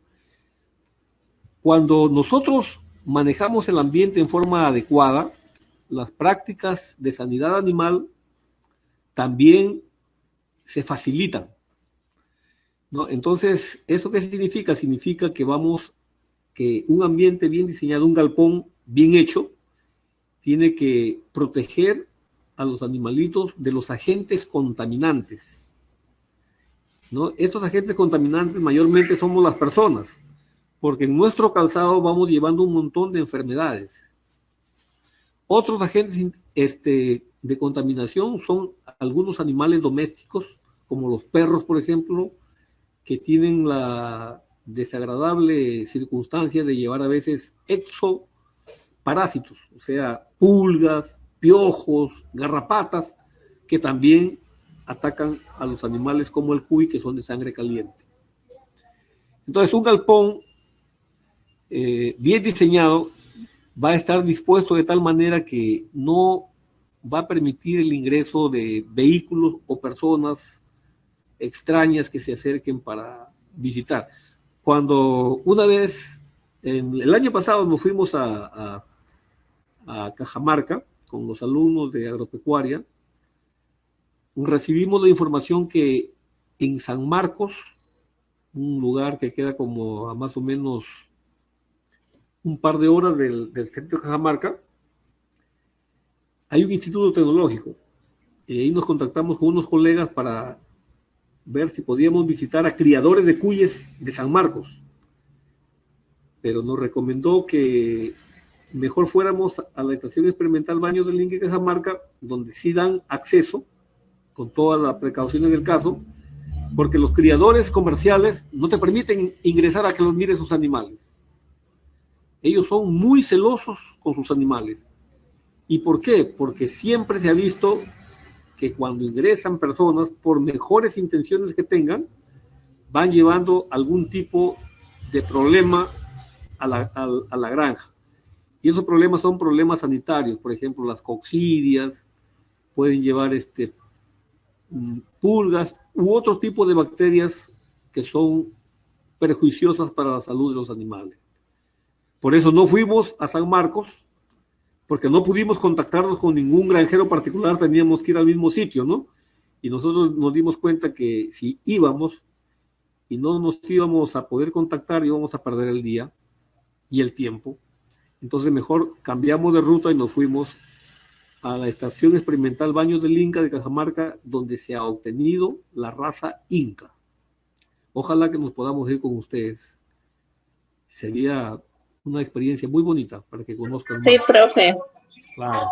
Cuando nosotros manejamos el ambiente en forma adecuada, las prácticas de sanidad animal también se facilitan, ¿no? Entonces, ¿eso qué significa? Significa que un ambiente bien diseñado, un galpón bien hecho, tiene que proteger a los animalitos de los agentes contaminantes, ¿no? Estos agentes contaminantes mayormente somos las personas, porque en nuestro calzado vamos llevando un montón de enfermedades. Otros agentes de contaminación son algunos animales domésticos, como los perros, por ejemplo, que tienen la desagradable circunstancia de llevar a veces exoparásitos, o sea, pulgas, piojos, garrapatas, que también atacan a los animales como el cuy, que son de sangre caliente. Entonces, un galpón bien diseñado va a estar dispuesto de tal manera que no va a permitir el ingreso de vehículos o personas extrañas que se acerquen para visitar. Cuando una vez, el año pasado nos fuimos a Cajamarca con los alumnos de agropecuaria, recibimos la información que en San Marcos, un lugar que queda como a más o menos un par de horas del centro de Cajamarca, hay un instituto tecnológico. Y ahí nos contactamos con unos colegas para ver si podíamos visitar a criadores de cuyes de San Marcos. Pero nos recomendó que mejor fuéramos a la estación experimental Baños del Inca de Cajamarca, donde sí dan acceso, con todas las precauciones del caso, porque los criadores comerciales no te permiten ingresar a que los mires sus animales. Ellos son muy celosos con sus animales. ¿Y por qué? Porque siempre se ha visto que cuando ingresan personas, por mejores intenciones que tengan, van llevando algún tipo de problema a la granja. Y esos problemas son problemas sanitarios, por ejemplo, las coccidias, pueden llevar pulgas u otro tipo de bacterias que son perjuiciosas para la salud de los animales. Por eso no fuimos a San Marcos, porque no pudimos contactarnos con ningún granjero particular, teníamos que ir al mismo sitio, ¿no? Y nosotros nos dimos cuenta que si íbamos y no nos íbamos a poder contactar, íbamos a perder el día y el tiempo. Entonces mejor cambiamos de ruta y nos fuimos a la estación experimental Baños del Inca de Cajamarca, donde se ha obtenido la raza Inca. Ojalá que nos podamos ir con ustedes. Sería una experiencia muy bonita para que conozcan. Sí, profe. Claro.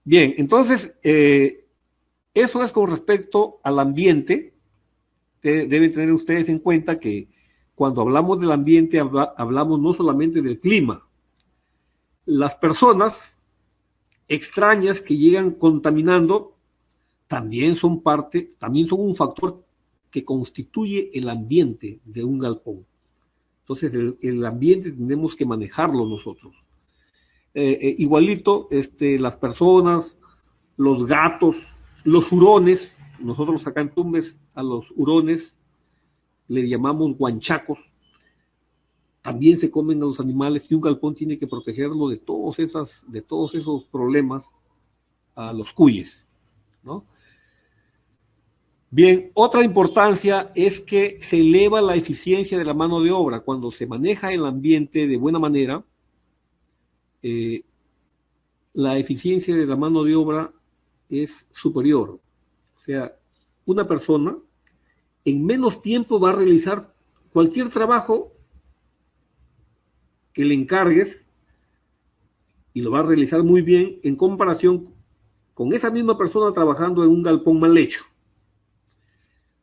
Bien, entonces, eso es con respecto al ambiente. Deben tener ustedes en cuenta que cuando hablamos del ambiente, hablamos no solamente del clima. Las personas extrañas que llegan contaminando también son un factor que constituye el ambiente de un galpón. Entonces, el ambiente tenemos que manejarlo nosotros. Igualito, las personas, los gatos, los hurones, nosotros acá en Tumbes a los hurones le llamamos guanchacos, también se comen a los animales y un galpón tiene que protegerlo de todos esos problemas a los cuyes, ¿no? Bien, otra importancia es que se eleva la eficiencia de la mano de obra. Cuando se maneja el ambiente de buena manera, la eficiencia de la mano de obra es superior. O sea, una persona en menos tiempo va a realizar cualquier trabajo que le encargues y lo va a realizar muy bien en comparación con esa misma persona trabajando en un galpón mal hecho.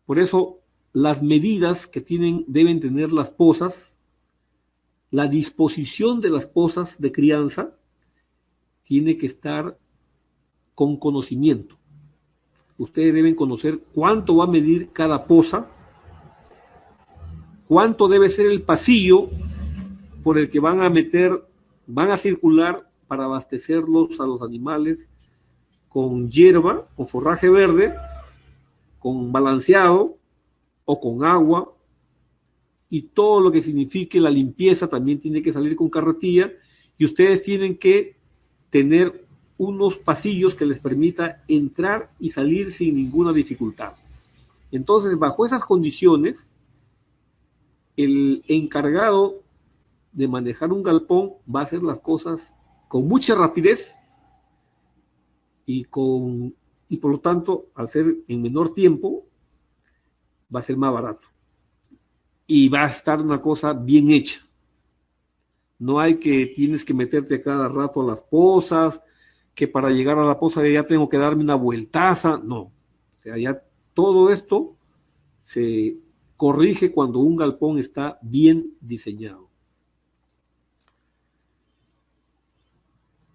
Por eso, las medidas que deben tener las pozas, la disposición de las pozas de crianza, tiene que estar con conocimiento. Ustedes deben conocer cuánto va a medir cada poza, cuánto debe ser el pasillo por el que van a circular para abastecerlos a los animales con hierba, con forraje verde, con balanceado o con agua, y todo lo que signifique la limpieza también tiene que salir con carretilla, y ustedes tienen que tener unos pasillos que les permita entrar y salir sin ninguna dificultad. Entonces, bajo esas condiciones, el encargado de manejar un galpón va a hacer las cosas con mucha rapidez y por lo tanto, al ser en menor tiempo, va a ser más barato. Y va a estar una cosa bien hecha. No hay que tienes que meterte a cada rato a las pozas, que para llegar a la poza ya tengo que darme una vueltaza. No. O sea, ya todo esto se corrige cuando un galpón está bien diseñado.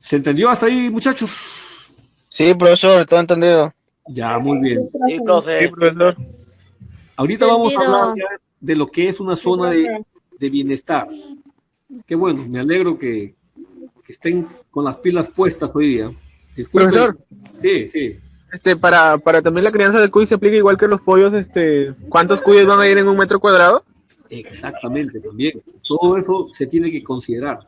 ¿Se entendió hasta ahí, muchachos? Sí, profesor, todo entendido. Ya, muy bien. Sí, profe. Sí, profesor. Ahorita vamos a Entendido. hablar ya de lo que es una zona de bienestar. Qué bueno, me alegro que estén con las pilas puestas hoy día. Disculpen. Profesor. Sí. Para también la crianza del cuy se aplica igual que los pollos, ¿cuántos cuyes van a ir en 1 metro cuadrado? Exactamente, también. Todo eso se tiene que considerar.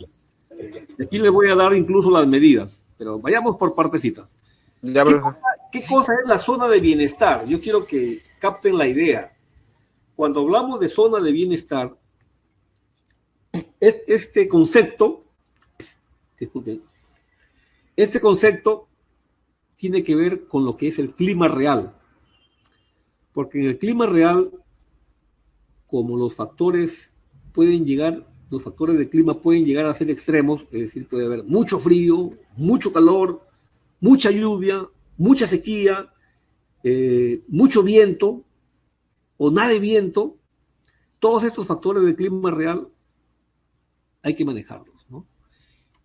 Aquí les voy a dar incluso las medidas, pero vayamos por partecitas. Ya, profesor. ¿Qué cosa es la zona de bienestar? Yo quiero que capten la idea. Cuando hablamos de zona de bienestar, este concepto, disculpen, este concepto tiene que ver con lo que es el clima real. Porque en el clima real, como los factores de clima pueden llegar a ser extremos, es decir, puede haber mucho frío, mucho calor, mucha lluvia, mucha sequía, mucho viento o nada de viento. Todos estos factores del clima real hay que manejarlos, ¿no?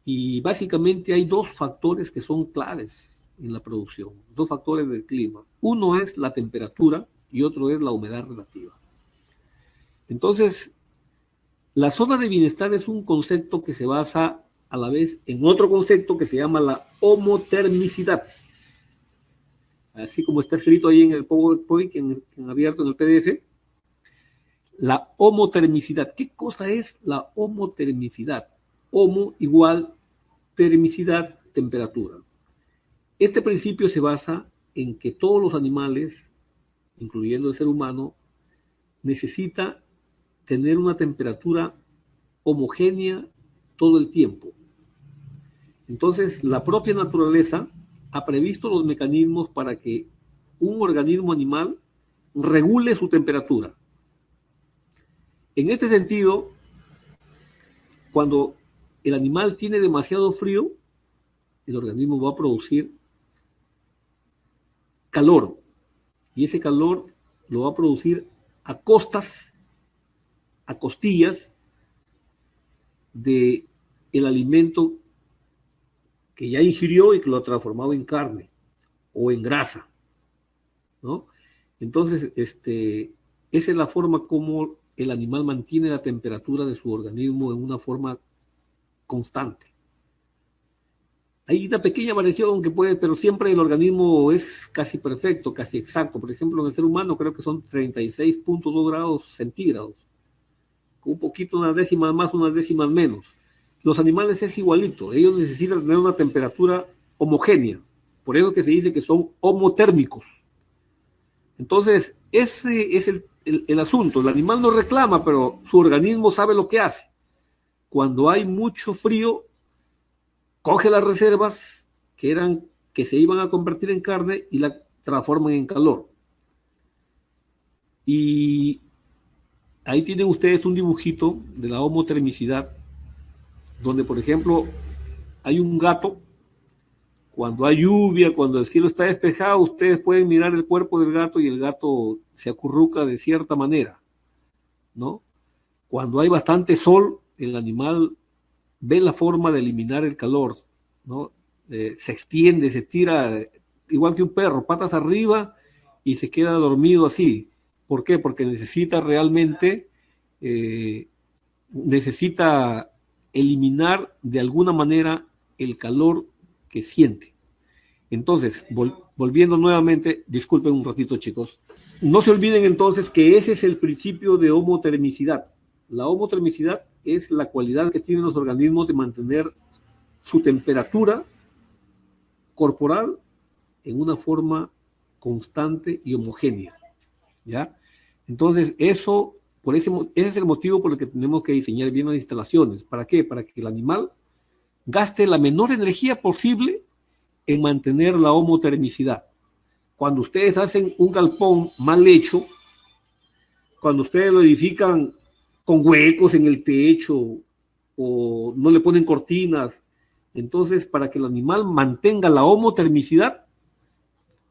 Y básicamente hay 2 factores que son claves en la producción, 2 factores del clima. Uno es la temperatura y otro es la humedad relativa. Entonces, la zona de bienestar es un concepto que se basa a la vez en otro concepto que se llama la homotermicidad. Así como está escrito ahí en el PowerPoint, en abierto en el PDF, la homotermicidad. ¿Qué cosa es la homotermicidad? Homo igual termicidad, temperatura. Este principio se basa en que todos los animales, incluyendo el ser humano, necesita tener una temperatura homogénea todo el tiempo. Entonces, la propia naturaleza ha previsto los mecanismos para que un organismo animal regule su temperatura. En este sentido, cuando el animal tiene demasiado frío, el organismo va a producir calor, y ese calor lo va a producir a costillas de el alimento que ya ingirió y que lo ha transformado en carne o en grasa, ¿no? Entonces, esa es la forma como el animal mantiene la temperatura de su organismo en una forma constante. Hay una pequeña variación que puede, pero siempre el organismo es casi perfecto, casi exacto. Por ejemplo, en el ser humano creo que son 36.2 grados centígrados, con un poquito, unas décimas más, unas décimas menos. Los animales es igualito, ellos necesitan tener una temperatura homogénea, por eso que se dice que son homotérmicos. Entonces, ese es el asunto. El animal no reclama, pero su organismo sabe lo que hace. Cuando hay mucho frío, coge las reservas que se iban a convertir en carne y la transforman en calor. Y ahí tienen ustedes un dibujito de la homotermicidad, donde, por ejemplo, hay un gato. Cuando hay lluvia, cuando el cielo está despejado, ustedes pueden mirar el cuerpo del gato y el gato se acurruca de cierta manera, ¿no? Cuando hay bastante sol, el animal ve la forma de eliminar el calor, ¿no? Se extiende, se tira, igual que un perro, patas arriba y se queda dormido así. ¿Por qué? Porque necesita realmente, necesita eliminar de alguna manera el calor que siente. Entonces, volviendo nuevamente, disculpen un ratito, chicos, no se olviden entonces que ese es el principio de homotermicidad. La homotermicidad es la cualidad que tienen los organismos de mantener su temperatura corporal en una forma constante y homogénea, ¿ya? Entonces, ese es el motivo por el que tenemos que diseñar bien las instalaciones. ¿Para qué? Para que el animal gaste la menor energía posible en mantener la homotermicidad. Cuando ustedes hacen un galpón mal hecho, cuando ustedes lo edifican con huecos en el techo o no le ponen cortinas, entonces para que el animal mantenga la homotermicidad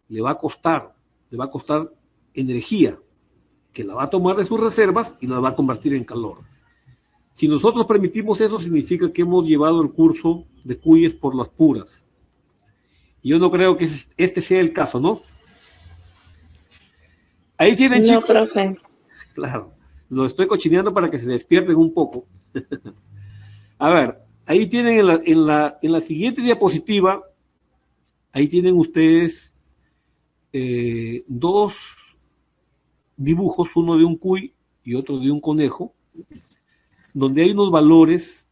le va a costar energía, que la va a tomar de sus reservas y la va a convertir en calor. Si nosotros permitimos eso, significa que hemos llevado el curso de cuyes por las puras. Yo no creo que este sea el caso, ¿no? Ahí tienen, No, chicos. profe. Claro, lo estoy cochineando para que se despierten un poco. A ver, ahí tienen en la siguiente diapositiva, ahí tienen ustedes dos dibujos, uno de un cuy y otro de un conejo, donde hay unos valores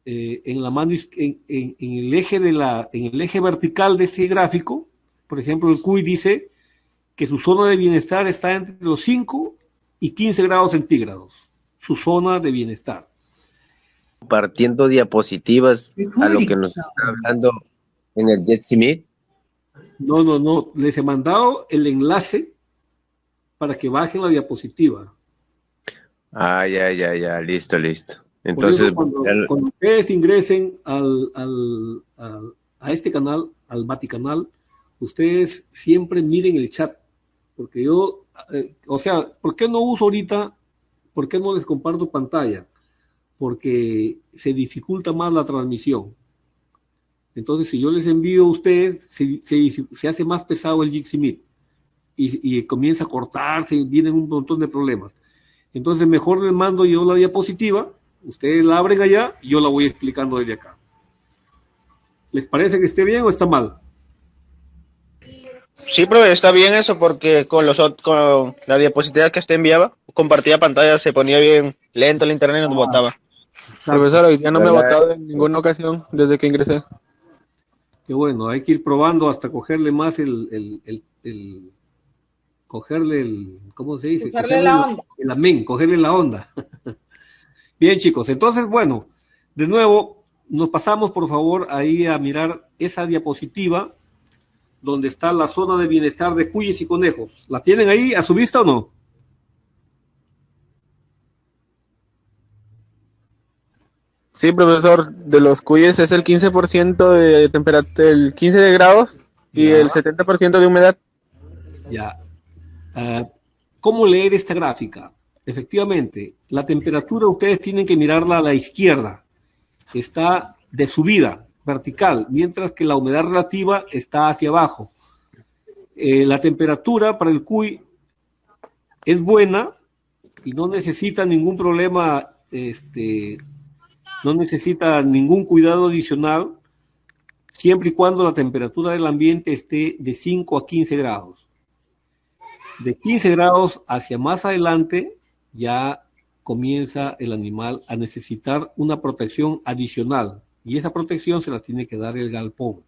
en la mano, en el eje en el eje vertical de ese gráfico. Por ejemplo, el cuy dice que su zona de bienestar está entre los 5 y 15 grados centígrados, su zona de bienestar. Compartiendo diapositivas a lo que nos está hablando en el JetSmith. No, les he mandado el enlace para que bajen la diapositiva. Ah, ya, listo. Entonces, cuando ustedes ingresen a este canal, al Vaticanal, ustedes siempre miren el chat, porque yo, o sea, ¿por qué no uso ahorita? ¿Por qué no les comparto pantalla? Porque se dificulta más la transmisión. Entonces, si yo les envío a ustedes, se hace más pesado el Jitsi Meet y comienza a cortarse, vienen un montón de problemas. Entonces, mejor les mando yo la diapositiva, ustedes la abren allá y yo la voy explicando desde acá. ¿Les parece que esté bien o está mal? Sí, pero está bien eso porque con la diapositiva que usted enviaba, compartía pantalla, se ponía bien lento el internet y nos botaba. Profesor, hoy día no me ha botado en ninguna ocasión desde que ingresé. Qué bueno, hay que ir probando hasta cogerle más cogerle el, ¿cómo se dice? Cogerle la onda. El amén, cogerle la onda. Bien, chicos, entonces, bueno, de nuevo, nos pasamos, por favor, ahí a mirar esa diapositiva donde está la zona de bienestar de cuyes y conejos. ¿La tienen ahí a su vista o no? Sí, profesor, de los cuyes es el 15% de temperatura, el 15 de grados y Ya. el 70% de humedad. Ya. ¿Cómo leer esta gráfica? Efectivamente, la temperatura ustedes tienen que mirarla a la izquierda. Está de subida, vertical, mientras que la humedad relativa está hacia abajo. La temperatura para el cuy es buena y no necesita ningún problema, no necesita ningún cuidado adicional, siempre y cuando la temperatura del ambiente esté de 5 a 15 grados. De 15 grados hacia más adelante ya comienza el animal a necesitar una protección adicional y esa protección se la tiene que dar el galpón.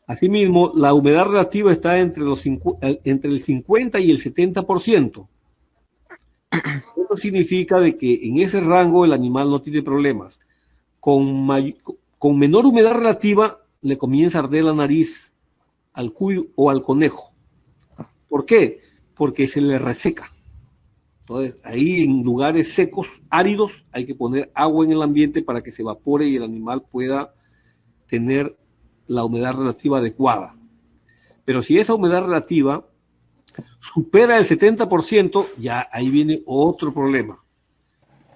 Asimismo, la humedad relativa está entre el 50 y el 70%. Eso significa de que en ese rango el animal no tiene problemas. Con menor humedad relativa le comienza a arder la nariz al cuy o al conejo. ¿Por qué? Porque se le reseca. Entonces, ahí en lugares secos, áridos, hay que poner agua en el ambiente para que se evapore y el animal pueda tener la humedad relativa adecuada. Pero si esa humedad relativa supera el 70%, ya ahí viene otro problema.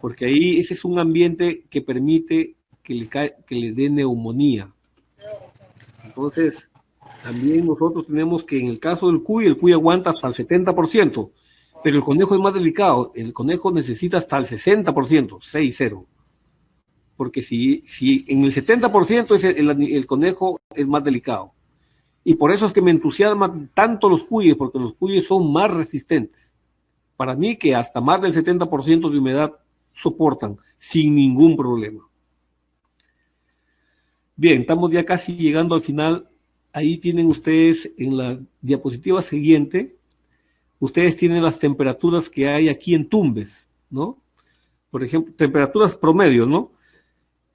Porque ahí ese es un ambiente que permite que le dé neumonía. Entonces, también nosotros tenemos que en el caso del cuy, el cuy aguanta hasta el 70%, pero el conejo es más delicado. El conejo necesita hasta el 60%, 6-0. Porque si en el 70% el conejo es más delicado. Y por eso es que me entusiasman tanto los cuyes, porque los cuyes son más resistentes. Para mí que hasta más del 70% de humedad soportan sin ningún problema. Bien, estamos ya casi llegando al final. Ahí tienen ustedes en la diapositiva siguiente, ustedes tienen las temperaturas que hay aquí en Tumbes, ¿no? Por ejemplo, temperaturas promedio, ¿no?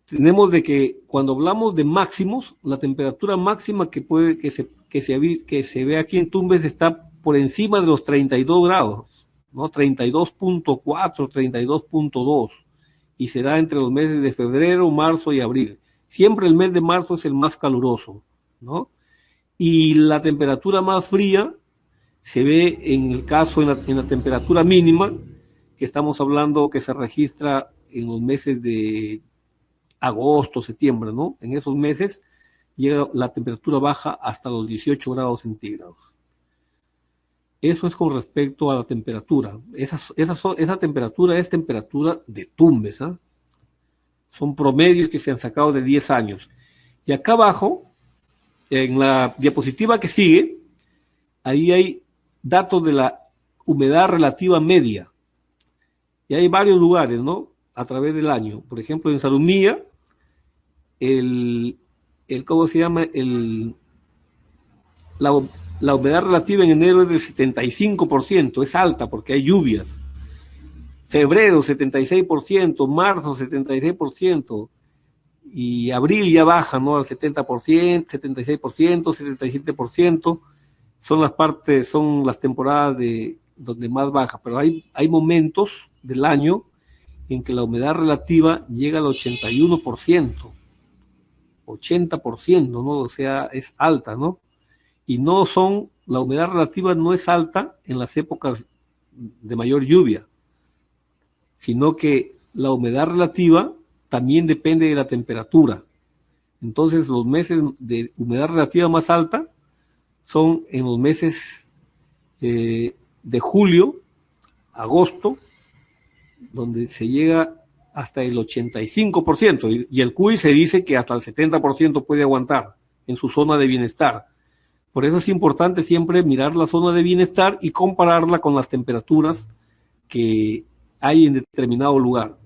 Tenemos de que cuando hablamos de máximos, la temperatura máxima que se ve aquí en Tumbes está por encima de los 32 grados, ¿no? 32.4, 32.2, y será entre los meses de febrero, marzo y abril. Siempre el mes de marzo es el más caluroso, ¿no? Y la temperatura más fría se ve en el caso, en la temperatura mínima, que estamos hablando que se registra en los meses de agosto, septiembre, ¿no? En esos meses la temperatura baja hasta los 18 grados centígrados. Eso es con respecto a la temperatura. Esa temperatura es temperatura de Tumbes, ¿eh? Son promedios que se han sacado de 10 años. Y acá abajo, en la diapositiva que sigue, ahí hay datos de la humedad relativa media. Y hay varios lugares, ¿no? A través del año. Por ejemplo, en Sarumía, ¿cómo se llama? La humedad relativa en enero es del 75%, es alta porque hay lluvias. Febrero 76%, marzo 76%, y abril ya baja, ¿no? Al 70%, 76%, 77%, son las temporadas donde más baja, pero hay momentos del año en que la humedad relativa llega al 81%, 80%, ¿no? O sea, es alta, ¿no? Y la humedad relativa no es alta en las épocas de mayor lluvia, sino que la humedad relativa también depende de la temperatura. Entonces, los meses de humedad relativa más alta son en los meses de julio, agosto, donde se llega hasta el 85%, y el cuy se dice que hasta el 70% puede aguantar en su zona de bienestar. Por eso es importante siempre mirar la zona de bienestar y compararla con las temperaturas que hay en determinado lugar.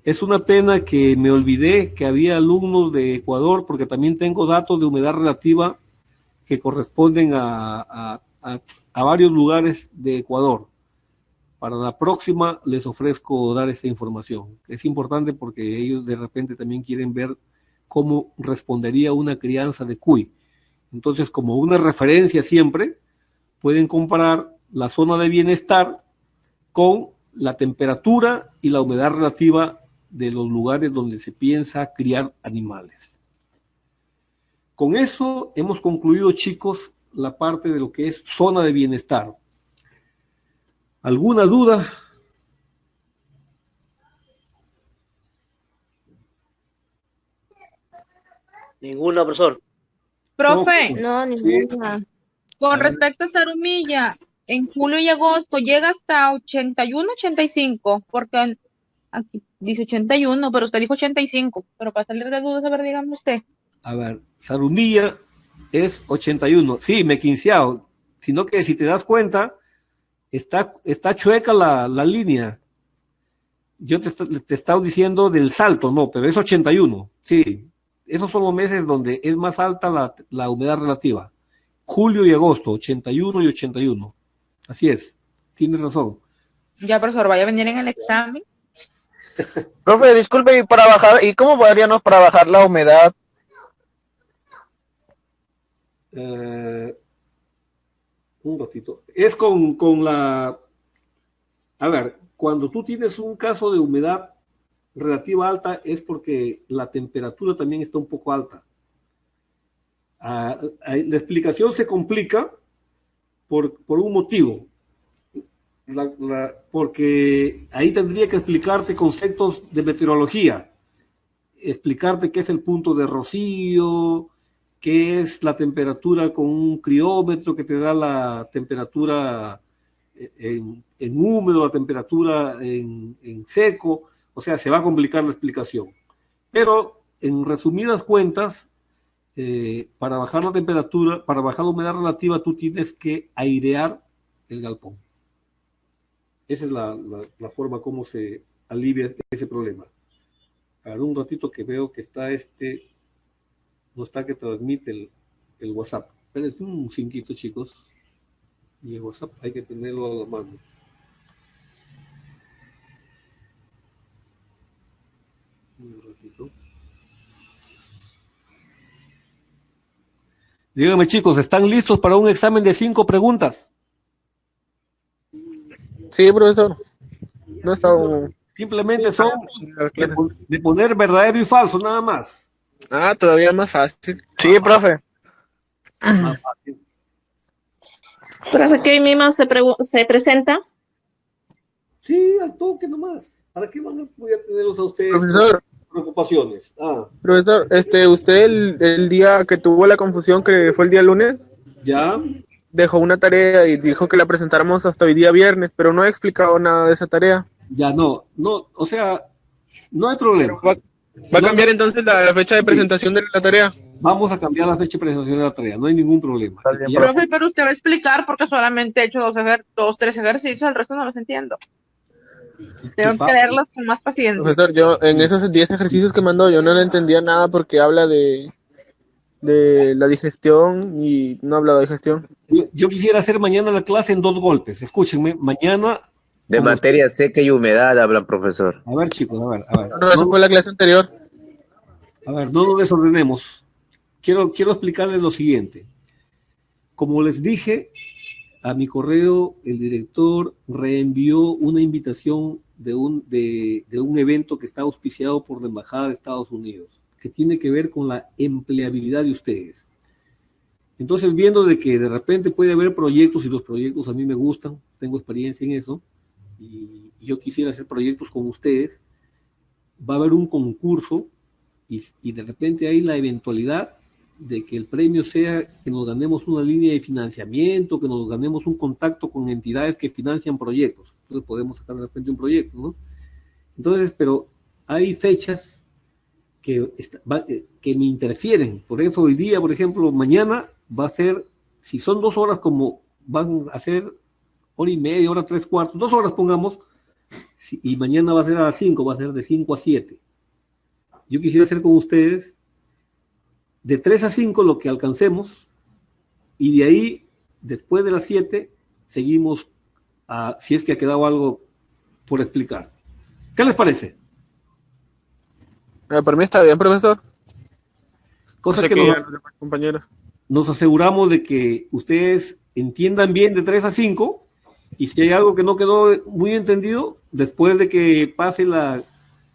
Es una pena que me olvidé que había alumnos de Ecuador, porque también tengo datos de humedad relativa que corresponden a varios lugares de Ecuador. Para la próxima les ofrezco dar esta información. Es importante porque ellos de repente también quieren ver cómo respondería una crianza de cuy. Entonces, como una referencia siempre, pueden comparar la zona de bienestar con la temperatura y la humedad relativa de los lugares donde se piensa criar animales. Con eso hemos concluido, chicos, la parte de lo que es zona de bienestar. ¿Alguna duda? Ninguna, profesor. Profe, No, ninguna. con respecto a Sarumilla, en julio y agosto llega hasta 81, 85, porque aquí dice 81, pero usted dijo 85, pero para salir de dudas, a ver, dígame usted. A ver, Sarumilla es 81. Sí, me he quinceado. Sino que si te das cuenta, está chueca la línea. Yo te estaba diciendo del salto, no, pero es 81. Sí, esos son los meses donde es más alta la humedad relativa. Julio y agosto, 81 y 81. Así es, tienes razón. Ya, profesor, vaya a venir en el examen. Profe, disculpe, ¿y cómo podríamos para bajar la humedad? Un ratito. Es con la... A ver, cuando tú tienes un caso de humedad relativa alta es porque la temperatura también está un poco alta. La explicación se complica por un motivo. Porque ahí tendría que explicarte conceptos de meteorología, explicarte qué es el punto de rocío, qué es la temperatura con un criómetro que te da la temperatura en húmedo, la temperatura en seco. O sea, se va a complicar la explicación. Pero, en resumidas cuentas, para bajar la temperatura, para bajar la humedad relativa, tú tienes que airear el galpón. Esa es la forma como se alivia ese problema. A ver, un ratito que veo que está no está que transmite el WhatsApp. Espérense un cinquito, chicos. Y el WhatsApp hay que tenerlo a la mano. Un ratito. Díganme, chicos, ¿están listos para un examen de 5 preguntas? Sí, profesor. No estaba... Simplemente son de poner verdadero y falso, nada más. Ah, todavía más fácil. Sí, profe. Más fácil. Profe, que hoy mismo se presenta. Sí, al toque nomás. ¿Para qué voy a tenerlos a ustedes Profesor. preocupados preocupaciones. Profesor, usted el día que tuvo la confusión, que fue el día lunes, ya dejó una tarea y dijo que la presentáramos hasta hoy día viernes, pero no ha explicado nada de esa tarea. Ya no, o sea, no hay problema. ¿Va a cambiar entonces la fecha de presentación de la tarea? Vamos a cambiar la fecha de presentación de la tarea, no hay ningún problema. Profe, pero usted va a explicar porque solamente he hecho tres ejercicios, el resto no los entiendo. Tengo que leerlos con más paciencia. Profesor, yo en esos 10 ejercicios que mandó, yo no le entendía nada porque habla de la digestión y no habla de digestión. Yo quisiera hacer mañana la clase en 2 golpes. Escúchenme, mañana... De materia seca y humedad hablan, profesor. A ver, chicos, a ver. No, eso fue la clase anterior. A ver, no nos desordenemos. Quiero explicarles lo siguiente. Como les dije, a mi correo el director reenvió una invitación de un evento que está auspiciado por la Embajada de Estados Unidos, que tiene que ver con la empleabilidad de ustedes. Entonces, viendo de que de repente puede haber proyectos, y los proyectos a mí me gustan, tengo experiencia en eso, y yo quisiera hacer proyectos con ustedes, va a haber un concurso, y de repente hay la eventualidad de que el premio sea que nos ganemos una línea de financiamiento, que nos ganemos un contacto con entidades que financian proyectos. Entonces podemos sacar de repente un proyecto, ¿no? Entonces, pero hay fechas que me interfieren. Por eso hoy día, por ejemplo, mañana va a ser, si son 2 horas, como van a ser 1h30, 1:03, 2 horas pongamos, y mañana va a ser a las 5, va a ser de 5 a 7. Yo quisiera hacer con ustedes de 3 a 5 lo que alcancemos, y de ahí, después de las 7, seguimos si es que ha quedado algo por explicar. ¿Qué les parece? Para mí está bien, profesor. Cosa que los demás compañeros. Nos aseguramos de que ustedes entiendan bien de 3 a 5, y si hay algo que no quedó muy entendido, después de que pase la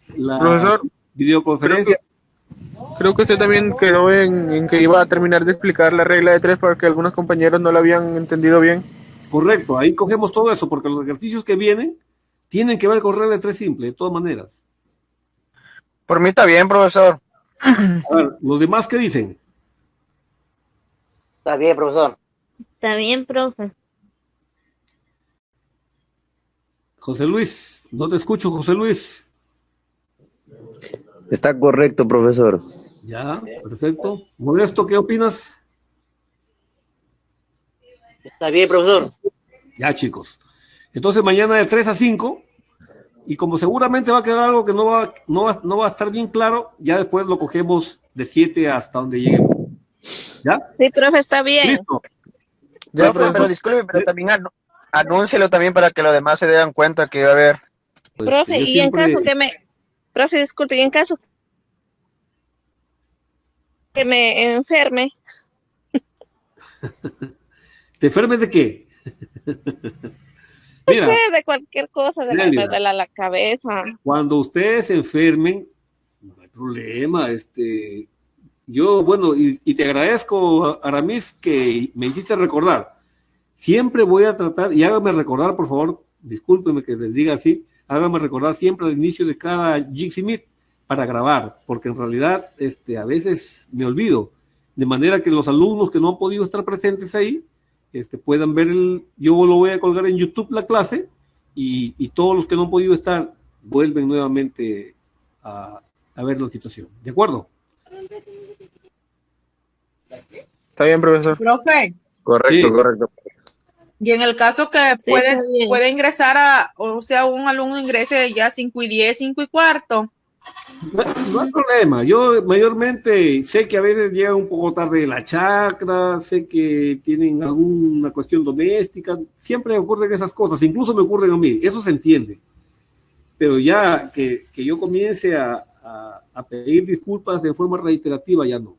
Profesor, videoconferencia. Creo que usted también quedó en que iba a terminar de explicar la regla de 3 porque algunos compañeros no la habían entendido bien. Correcto, ahí cogemos todo eso, porque los ejercicios que vienen tienen que ver con regla de 3 simple, de todas maneras. Por mí está bien, profesor. A ver, ¿los demás qué dicen? Está bien, profesor. Está bien, profe. José Luis, no te escucho, José Luis. Está correcto, profesor. Ya, perfecto. Modesto, ¿qué opinas? Está bien, profesor. Ya, chicos. Entonces mañana de 3 a 5, y como seguramente va a quedar algo que no va a estar bien claro, ya después lo cogemos de 7 hasta donde lleguemos. ¿Ya? Sí, profe, está bien. Listo. Ya, pero disculpe, pero también anúncielo también para que los demás se den cuenta que va a haber. Pues, Profe, y en caso que profe, disculpe, y en caso que me enferme. ¿Te enfermes de qué? Mira, De cualquier cosa, me duele la cabeza. Cuando ustedes se enfermen, no hay problema. Yo, bueno, y te agradezco, Aramis, que me hiciste recordar. Siempre voy a tratar, y hágame recordar, por favor, discúlpeme que les diga así, hágame recordar siempre al inicio de cada Jitsi Meet para grabar, porque en realidad a veces me olvido, de manera que los alumnos que no han podido estar presentes ahí puedan ver yo lo voy a colgar en YouTube la clase, y todos los que no han podido estar vuelven nuevamente a ver la situación. ¿De acuerdo? Está bien, profesor. Profe. Correcto, Sí. correcto. Y en el caso que Sí, puede ingresar o sea, un alumno ingrese ya 5:10, 5:15. No hay problema. Yo mayormente sé que a veces llegan un poco tarde de la chacra, sé que tienen alguna cuestión doméstica, siempre ocurren esas cosas, incluso me ocurren a mí, eso se entiende. Pero ya que yo comience a pedir disculpas de forma reiterativa, ya no.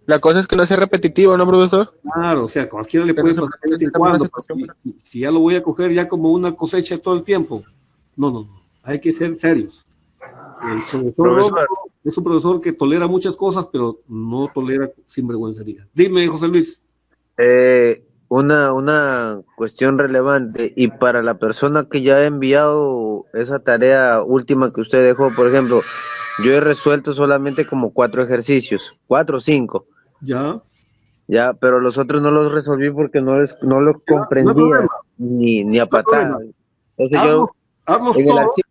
La cosa es que no sea repetitivo, ¿no, profesor? Claro, o sea, a cualquiera le Que puede no se pasar de vez en presente una cuando, situación, pero si ya lo voy a coger ya como una cosecha todo el tiempo. No. Hay que ser serios. El profesor es un profesor que tolera muchas cosas, pero no tolera sinvergüencería. Dime, José Luis. Una cuestión relevante, y para la persona que ya ha enviado esa tarea última que usted dejó, por ejemplo, yo he resuelto solamente como 4 ejercicios, 4 o 5. Ya. Ya, pero los otros no los resolví porque no los comprendía ni a patadas. Entonces yo hazlos en el todos. archivo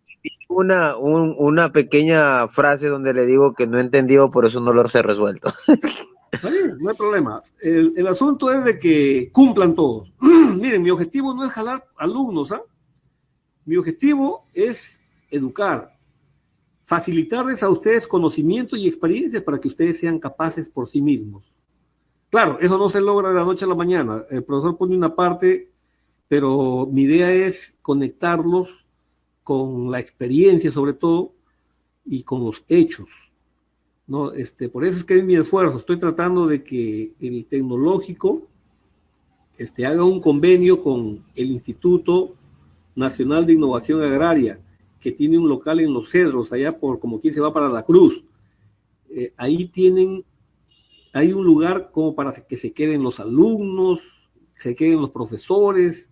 una pequeña frase donde le digo que no he entendido, por eso no los he resuelto. Está bien, no hay problema. El asunto es de que cumplan todos. Miren, mi objetivo no es jalar alumnos, ¿ah? Mi objetivo es educar, facilitarles a ustedes conocimientos y experiencias para que ustedes sean capaces por sí mismos. Claro, eso no se logra de la noche a la mañana. El profesor pone una parte, pero mi idea es conectarlos con la experiencia sobre todo y con los hechos, ¿no? Por eso es que es mi esfuerzo. Estoy tratando de que el tecnológico haga un convenio con el Instituto Nacional de Innovación Agraria, que tiene un local en Los Cedros, allá por como quien se va para La Cruz. Ahí hay un lugar como para que se queden los alumnos, se queden los profesores,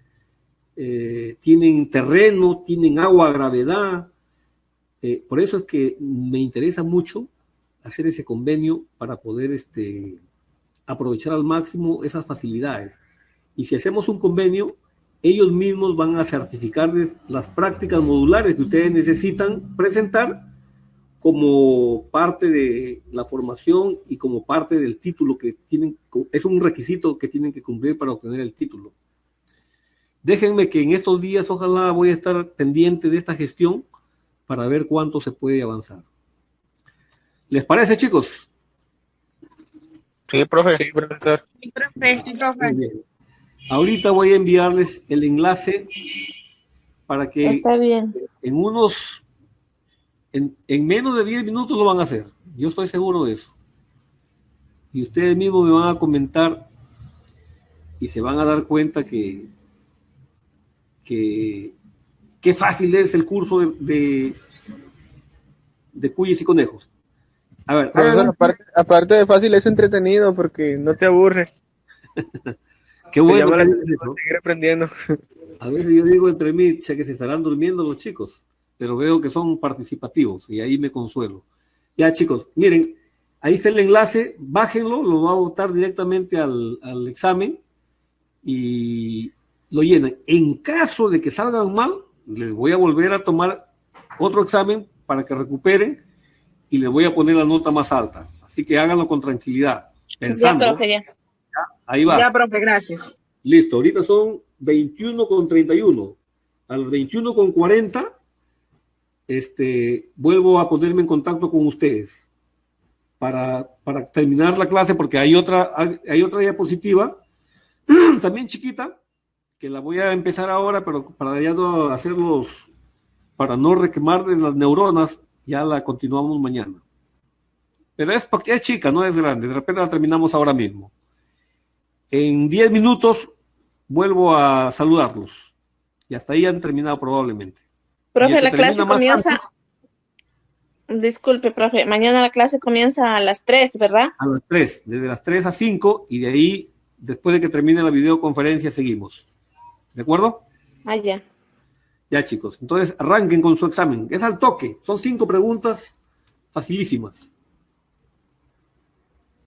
tienen terreno, tienen agua a gravedad. Por eso es que me interesa mucho hacer ese convenio para poder aprovechar al máximo esas facilidades. Y si hacemos un convenio, ellos mismos van a certificarles las prácticas modulares que ustedes necesitan presentar como parte de la formación y como parte del título que tienen, es un requisito que tienen que cumplir para obtener el título. Déjenme que en estos días ojalá voy a estar pendiente de esta gestión para ver cuánto se puede avanzar. ¿Les parece, chicos? Sí, profe. Sí, profesor. Sí, profe, sí, profe. Muy bien. Ahorita voy a enviarles el enlace para que Está bien. en menos de 10 minutos lo van a hacer. Yo estoy seguro de eso. Y ustedes mismos me van a comentar y se van a dar cuenta que qué fácil es el curso de cuyes y conejos. A ver, Profesor, aparte de fácil, es entretenido porque no te aburre. Qué bueno Te llama que la atención seguir aprendiendo. a veces yo digo entre mí, che, que se estarán durmiendo los chicos, pero veo que son participativos y ahí me consuelo. Ya, chicos, miren, ahí está el enlace, bájenlo, lo va a botar directamente al examen y lo llenan. En caso de que salgan mal, les voy a volver a tomar otro examen para que recuperen y les voy a poner la nota más alta. Así que háganlo con tranquilidad, pensando. Ya, profe, ya. Ahí va. Ya, profe, gracias. Listo, ahorita son 21:31. Al 21:40, vuelvo a ponerme en contacto con ustedes para terminar la clase, porque hay otra diapositiva, también chiquita, que la voy a empezar ahora, pero para ya no hacerlos, para no requemar de las neuronas, ya la continuamos mañana. Pero es porque es chica, no es grande, de repente la terminamos ahora mismo. En 10 minutos vuelvo a saludarlos. Y hasta ahí han terminado probablemente. Profe, la clase comienza... Disculpe, profe. Mañana la clase comienza a las 3, ¿verdad? A las 3, desde las 3 a 5, y de ahí, después de que termine la videoconferencia, seguimos. ¿De acuerdo? Ah, ya. Ya, chicos. Entonces, arranquen con su examen. Es al toque. Son 5 preguntas facilísimas.